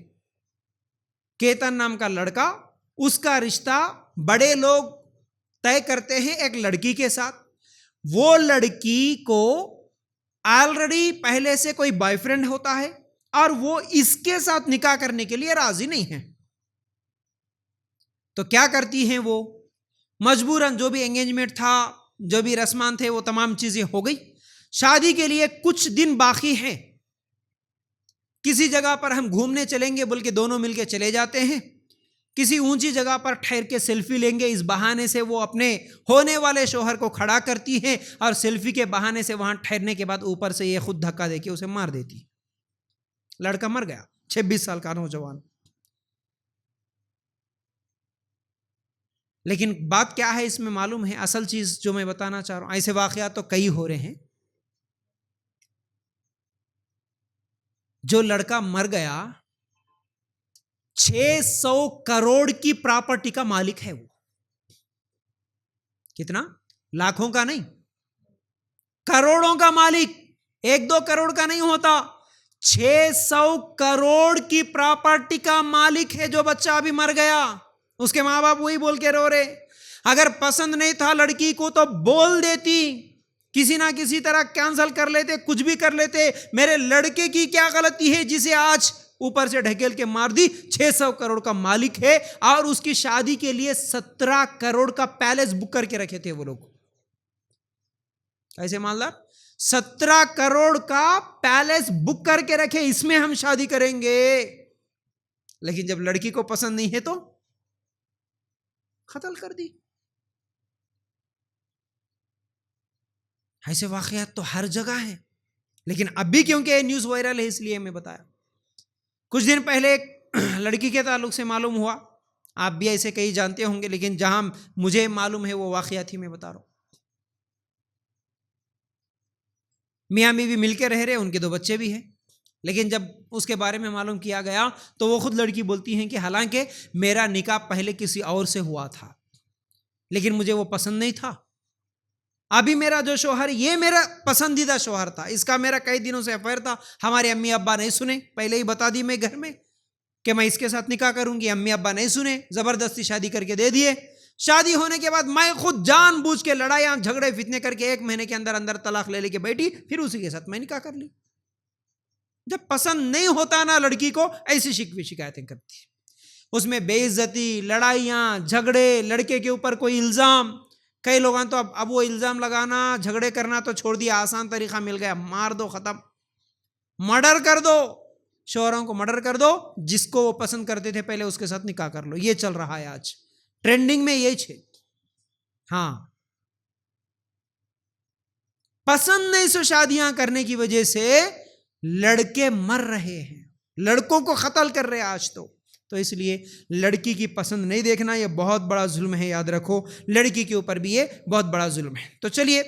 S1: کیتن نام کا لڑکا، اس کا رشتہ بڑے لوگ طے کرتے ہیں ایک لڑکی کے ساتھ. وہ لڑکی کو آلریڈی پہلے سے کوئی بوائے فرینڈ ہوتا ہے اور وہ اس کے ساتھ نکاح کرنے کے لیے راضی نہیں ہے. تو کیا کرتی ہیں وہ، مجبوراً جو بھی انگیجمنٹ تھا، جو بھی رسمان تھے، وہ تمام چیزیں ہو گئی. شادی کے لیے کچھ دن باقی ہیں، کسی جگہ پر ہم گھومنے چلیں گے بلکہ دونوں مل کے چلے جاتے ہیں. کسی اونچی جگہ پر ٹھہر کے سیلفی لیں گے، اس بہانے سے وہ اپنے ہونے والے شوہر کو کھڑا کرتی ہیں اور سیلفی کے بہانے سے وہاں ٹھہرنے کے بعد اوپر سے یہ خود دھکا دے کے اسے مار دیتی. لڑکا مر گیا، 26 سال کا نوجوان. لیکن بات کیا ہے اس میں معلوم ہے، اصل چیز جو میں بتانا چاہ رہا ہوں، ایسے واقعات تو کئی ہو رہے ہیں. جو لڑکا مر گیا 600 کروڑ کی پراپرٹی کا مالک ہے. وہ کتنا؟ لاکھوں کا نہیں، کروڑوں کا مالک. 1-2 کروڑ کا نہیں ہوتا، 600 کروڑ کی پراپرٹی کا مالک ہے. جو بچہ ابھی مر گیا اس کے ماں باپ وہی بول کے رو رہے، اگر پسند نہیں تھا لڑکی کو تو بول دیتی، کسی نہ کسی طرح کینسل کر لیتے، کچھ بھی کر لیتے. میرے لڑکے کی کیا غلطی ہے جسے آج اوپر سے ڈھکیل کے مار دی؟ 600 کروڑ کا مالک ہے اور اس کی شادی کے لیے 17 کروڑ کا پیلس بک کر کے رکھے تھے وہ لوگ. ایسے مالدار 17 کروڑ کا پیلس بک کر کے رکھے، اس میں ہم شادی کریں گے. لیکن جب لڑکی کو پسند نہیں ہے تو قتل کر دی. ایسے واقعات تو ہر جگہ ہیں، لیکن اب بھی کیونکہ نیوز وائرل ہے اس لیے میں بتایا. کچھ دن پہلے ایک لڑکی کے تعلق سے معلوم ہوا، آپ بھی ایسے کئی جانتے ہوں گے، لیکن جہاں مجھے معلوم ہے وہ واقعات ہی میں بتا رہا ہوں. میاں بیوی مل کے رہ رہے، ان کے 2 بچے بھی ہیں. لیکن جب اس کے بارے میں معلوم کیا گیا تو وہ خود لڑکی بولتی ہیں کہ حالانکہ میرا نکاح پہلے کسی اور سے ہوا تھا لیکن مجھے وہ پسند نہیں تھا، ابھی میرا جو شوہر یہ میرا پسندیدہ شوہر تھا، اس کا میرا کئی دنوں سے افیئر تھا، ہمارے امی ابا نہیں سنے، پہلے ہی بتا دی میں گھر میں کہ میں اس کے ساتھ نکاح کروں گی، امی ابا نہیں سنے، زبردستی شادی کر کے دے دیے، شادی ہونے کے بعد میں خود جان بوجھ کے لڑائیاں جھگڑے فتنے کر کے 1 مہینے کے اندر اندر طلاق لے کے بیٹھی، پھر اسی کے ساتھ میں نکاح کر لی۔ جب پسند نہیں ہوتا نا لڑکی کو، ایسی شکوے شکایتیں کرتی، اس میں بے عزتی، لڑائیاں جھگڑے، لڑکے کے اوپر کوئی الزام، کئی لوگوں تو اب وہ الزام لگانا جھگڑے کرنا تو چھوڑ دیا، آسان طریقہ مل گیا، مار دو ختم، مرڈر کر دو، شوہروں کو مرڈر کر دو، جس کو وہ پسند کرتے تھے پہلے اس کے ساتھ نکاح کر لو، یہ چل رہا ہے آج ٹرینڈنگ میں یہ چھے۔ ہاں پسند نہیں سو شادیاں کرنے کی وجہ سے لڑکے مر رہے ہیں، لڑکوں کو قتل کر رہے آج تو اس لیے لڑکی کی پسند نہیں دیکھنا، یہ بہت بڑا ظلم ہے، یاد رکھو لڑکی کے اوپر بھی یہ بہت بڑا ظلم ہے۔ تو چلیے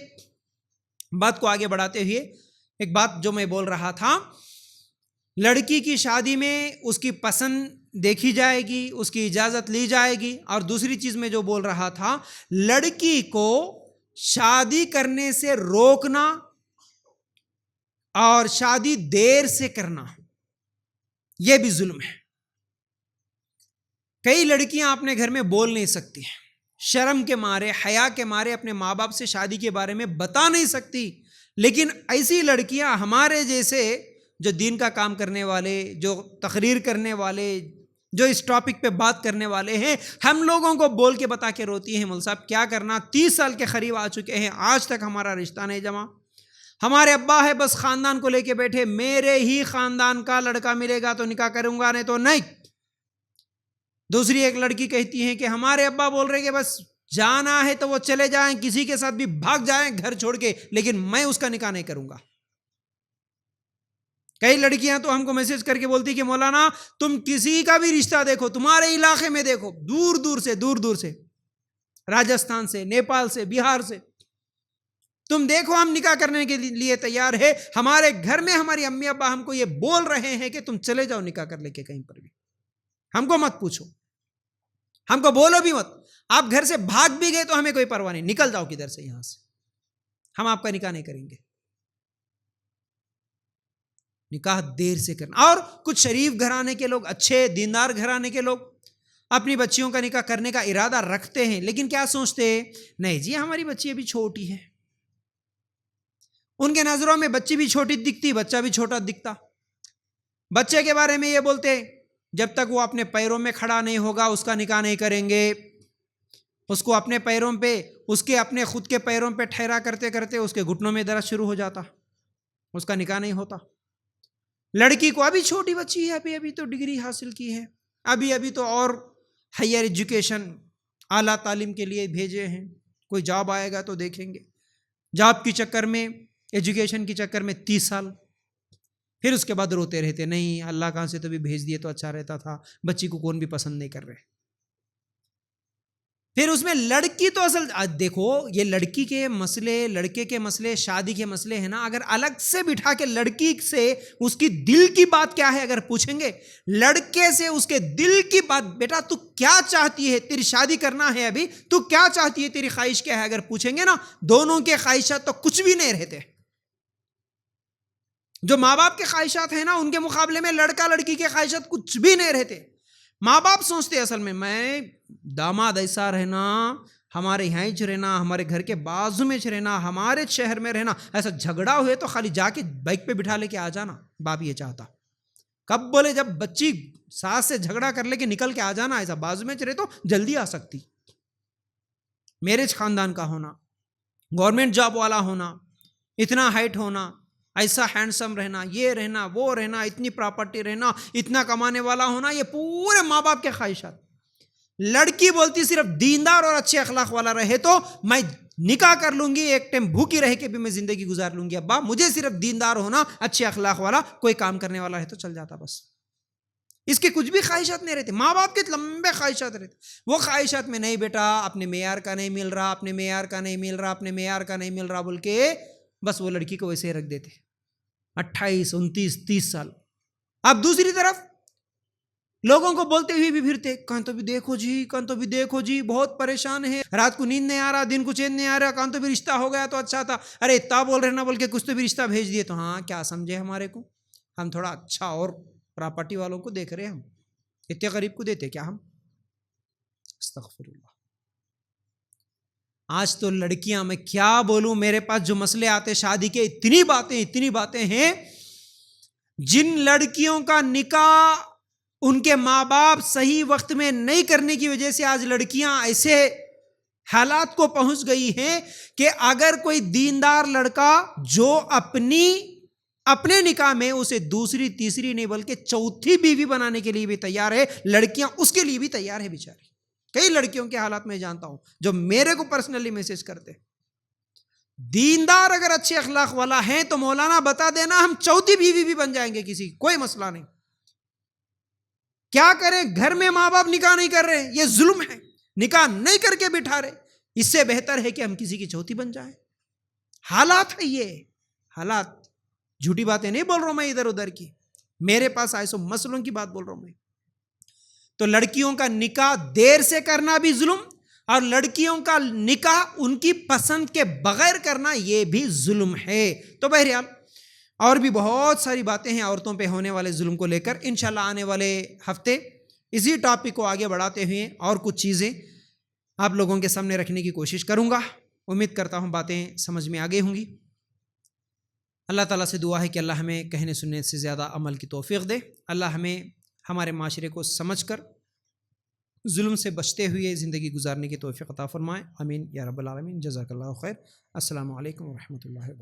S1: بات کو آگے بڑھاتے ہوئے ایک بات جو میں بول رہا تھا، لڑکی کی شادی میں اس کی پسند دیکھی جائے گی، اس کی اجازت لی جائے گی، اور دوسری چیز میں جو بول رہا تھا، لڑکی کو شادی کرنے سے روکنا اور شادی دیر سے کرنا یہ بھی ظلم ہے۔ کئی لڑکیاں اپنے گھر میں بول نہیں سکتی، شرم کے مارے، حیا کے مارے اپنے ماں باپ سے شادی کے بارے میں بتا نہیں سکتی، لیکن ایسی لڑکیاں ہمارے جیسے جو دین کا کام کرنے والے، جو تقریر کرنے والے، جو اس ٹاپک پہ بات کرنے والے ہیں، ہم لوگوں کو بول کے بتا کے روتی ہیں، مول صاحب کیا کرنا، 30 سال کے قریب آ چکے ہیں، آج تک ہمارا رشتہ نہیں جمع، ہمارے ابا ہے بس خاندان کو لے کے بیٹھے، میرے ہی خاندان کا لڑکا ملے گا تو نکاح کروں گا، نہیں تو نہیں۔ دوسری ایک لڑکی کہتی ہے کہ ہمارے ابا بول رہے کہ بس جانا ہے تو وہ چلے جائیں، کسی کے ساتھ بھی بھاگ جائیں گھر چھوڑ کے، لیکن میں اس کا نکاح نہیں کروں گا۔ کئی لڑکیاں تو ہم کو میسج کر کے بولتی کہ مولانا تم کسی کا بھی رشتہ دیکھو، تمہارے علاقے میں دیکھو، دور دور سے راجستھان سے، نیپال سے، بہار سے، تم دیکھو ہم نکاح کرنے کے لیے تیار ہے، ہمارے گھر میں ہماری امی ابا ہم کو یہ بول رہے ہیں کہ تم چلے جاؤ نکاح کر لے کے کہیں پر بھی، ہم کو مت پوچھو، ہم کو بولو بھی مت، آپ گھر سے بھاگ بھی گئے تو ہمیں کوئی پرواہ نہیں، نکل جاؤ کدھر سے یہاں سے، ہم آپ کا نکاح نہیں کریں گے۔ نکاح دیر سے کرنا، اور کچھ شریف گھرانے کے لوگ، اچھے دیندار گھرانے کے لوگ اپنی بچیوں کا نکاح کرنے کا ارادہ رکھتے ہیں، لیکن کیا سوچتے ہیں، نہیں جی ہماری بچی ابھی چھوٹی ہے، ان کے نظروں میں بچی بھی چھوٹی دکھتی، بچہ بھی چھوٹا دکھتا، بچے کے بارے میں یہ بولتے جب تک وہ اپنے پیروں میں کھڑا نہیں ہوگا اس کا نکاح نہیں کریں گے، اس کو اپنے پیروں پہ، اس کے اپنے خود کے پیروں پہ ٹھہرا کرتے کرتے اس کے گھٹنوں میں درد شروع ہو جاتا، اس کا نکاح نہیں ہوتا۔ لڑکی کو ابھی چھوٹی بچی ہے، ابھی تو ڈگری حاصل کی ہے، ابھی تو اور ہائر ایجوکیشن، اعلیٰ تعلیم کے لیے بھیجے ہیں، کوئی جاب آئے گا تو دیکھیں گے، جاب کی چکر میں، ایجوکیشن کی چکر میں 30 سال، پھر اس کے بعد روتے رہتے، نہیں اللہ کہاں سے تو بھی بھیج دیے تو اچھا رہتا تھا، بچی کو کون بھی پسند نہیں کر رہے۔ پھر اس میں لڑکی تو اصل دیکھو، یہ لڑکی کے مسئلے، لڑکے کے مسئلے، شادی کے مسئلے ہیں نا، اگر الگ سے بٹھا کے لڑکی سے اس کی دل کی بات کیا ہے اگر پوچھیں گے، لڑکے سے اس کے دل کی بات، بیٹا تو کیا چاہتی ہے، تیری شادی کرنا ہے ابھی، تو کیا چاہتی ہے، تیری خواہش کیا ہے، اگر پوچھیں گے نا، دونوں کے خواہشات تو کچھ بھی نہیں رہتے۔ جو ماں باپ کے خواہشات ہیں نا، ان کے مقابلے میں لڑکا لڑکی کے خواہشات کچھ بھی نہیں رہتے۔ ماں باپ سوچتے اصل میں داماد ایسا رہنا، ہمارے یہاں ہی رہنا، ہمارے گھر کے بازو میں رہنا، ہمارے شہر میں رہنا، ایسا جھگڑا ہوئے تو خالی جا کے بائک پہ بٹھا لے کے آ جانا، باپ یہ چاہتا۔ کب بولے جب بچی ساس سے جھگڑا کر لے کے نکل کے آ جانا، ایسا بازو میں رہے تو جلدی آ سکتی۔ میرج خاندان کا ہونا، گورنمنٹ جاب والا ہونا، اتنا ہائٹ ہونا، ایسا ہینڈسم رہنا، یہ رہنا، وہ رہنا، اتنی پراپرٹی رہنا، اتنا کمانے والا ہونا، یہ پورے ماں باپ کے خواہشات۔ لڑکی بولتی صرف دیندار اور اچھے اخلاق والا رہے تو میں نکاح کر لوں گی، ایک ٹائم بھوکی رہ کے بھی میں زندگی گزار لوں گی، ابا مجھے صرف دیندار ہونا، اچھے اخلاق والا، کوئی کام کرنے والا ہے تو چل جاتا بس، اس کے کچھ بھی خواہشات نہیں رہتے۔ ماں باپ کے لمبے خواہشات رہتے، وہ خواہشات میں نہیں بیٹا اپنے معیار کا نہیں مل رہا، اپنے معیار کا نہیں مل رہا، اپنے معیار کا نہیں مل رہا بول کے بس وہ لڑکی کو ویسے رکھ دیتے، 28 29 30 سال آپ دوسری طرف لوگوں کو بولتے ہوئے بھی پھرتے، کہاں تو بھی دیکھو جی، کہاں تو بھی دیکھو جی، بہت پریشان ہے، رات کو نیند نہیں آ رہا، دن کو چین نہیں آ رہا، کہاں تو بھی رشتہ ہو گیا تو اچھا تھا، ارے اتنا بول رہے نا، بول کے کچھ تو بھی رشتہ بھیج دیے، تو ہاں کیا سمجھے ہمارے کو، ہم تھوڑا اچھا اور پراپرٹی والوں کو دیکھ رہے ہیں، ہم اتنے غریب کو دیتے کیا ہم؟ استغفر اللہ۔ آج تو لڑکیاں، میں کیا بولوں، میرے پاس جو مسئلے آتے شادی کے، اتنی باتیں ہیں، جن لڑکیوں کا نکاح ان کے ماں باپ صحیح وقت میں نہیں کرنے کی وجہ سے آج لڑکیاں ایسے حالات کو پہنچ گئی ہیں کہ اگر کوئی دیندار لڑکا جو اپنے نکاح میں اسے دوسری تیسری نہیں بلکہ چوتھی بیوی بنانے کے لیے بھی تیار ہے، لڑکیاں اس کے لیے بھی تیار ہے بیچاری۔ کئی لڑکیوں کے حالات میں جانتا ہوں جو میرے کو پرسنلی میسج کرتے، دیندار اگر اچھے اخلاق والا ہے تو مولانا بتا دینا، ہم چوتھی بیوی بھی بن جائیں گے، کسی کوئی مسئلہ نہیں۔ کیا کریں، گھر میں ماں باپ نکاح نہیں کر رہے، یہ ظلم ہے، نکاح نہیں کر کے بٹھا رہے، اس سے بہتر ہے کہ ہم کسی کی چوتھی بن جائیں۔ حالات ہے یہ، حالات، جھوٹی باتیں نہیں بول رہا ہوں میں ادھر ادھر کی، میرے پاس آئے سو مسئلوں کی بات بول رہا ہوں میں۔ تو لڑکیوں کا نکاح دیر سے کرنا بھی ظلم، اور لڑکیوں کا نکاح ان کی پسند کے بغیر کرنا یہ بھی ظلم ہے۔ تو بہرحال اور بھی بہت ساری باتیں ہیں عورتوں پہ ہونے والے ظلم کو لے کر، انشاءاللہ آنے والے ہفتے اسی ٹاپک کو آگے بڑھاتے ہوئے اور کچھ چیزیں آپ لوگوں کے سامنے رکھنے کی کوشش کروں گا۔ امید کرتا ہوں باتیں سمجھ میں آگے ہوں گی۔ اللہ تعالیٰ سے دعا ہے کہ اللہ ہمیں کہنے سننے سے زیادہ عمل کی توفیق دے، اللہ ہمیں ہمارے معاشرے کو سمجھ کر ظلم سے بچتے ہوئے زندگی گزارنے کی توفیق عطا فرمائے، آمین یا رب العالمین۔ جزاک اللہ خیر۔ السلام علیکم ورحمۃ اللہ وبرکاتہ۔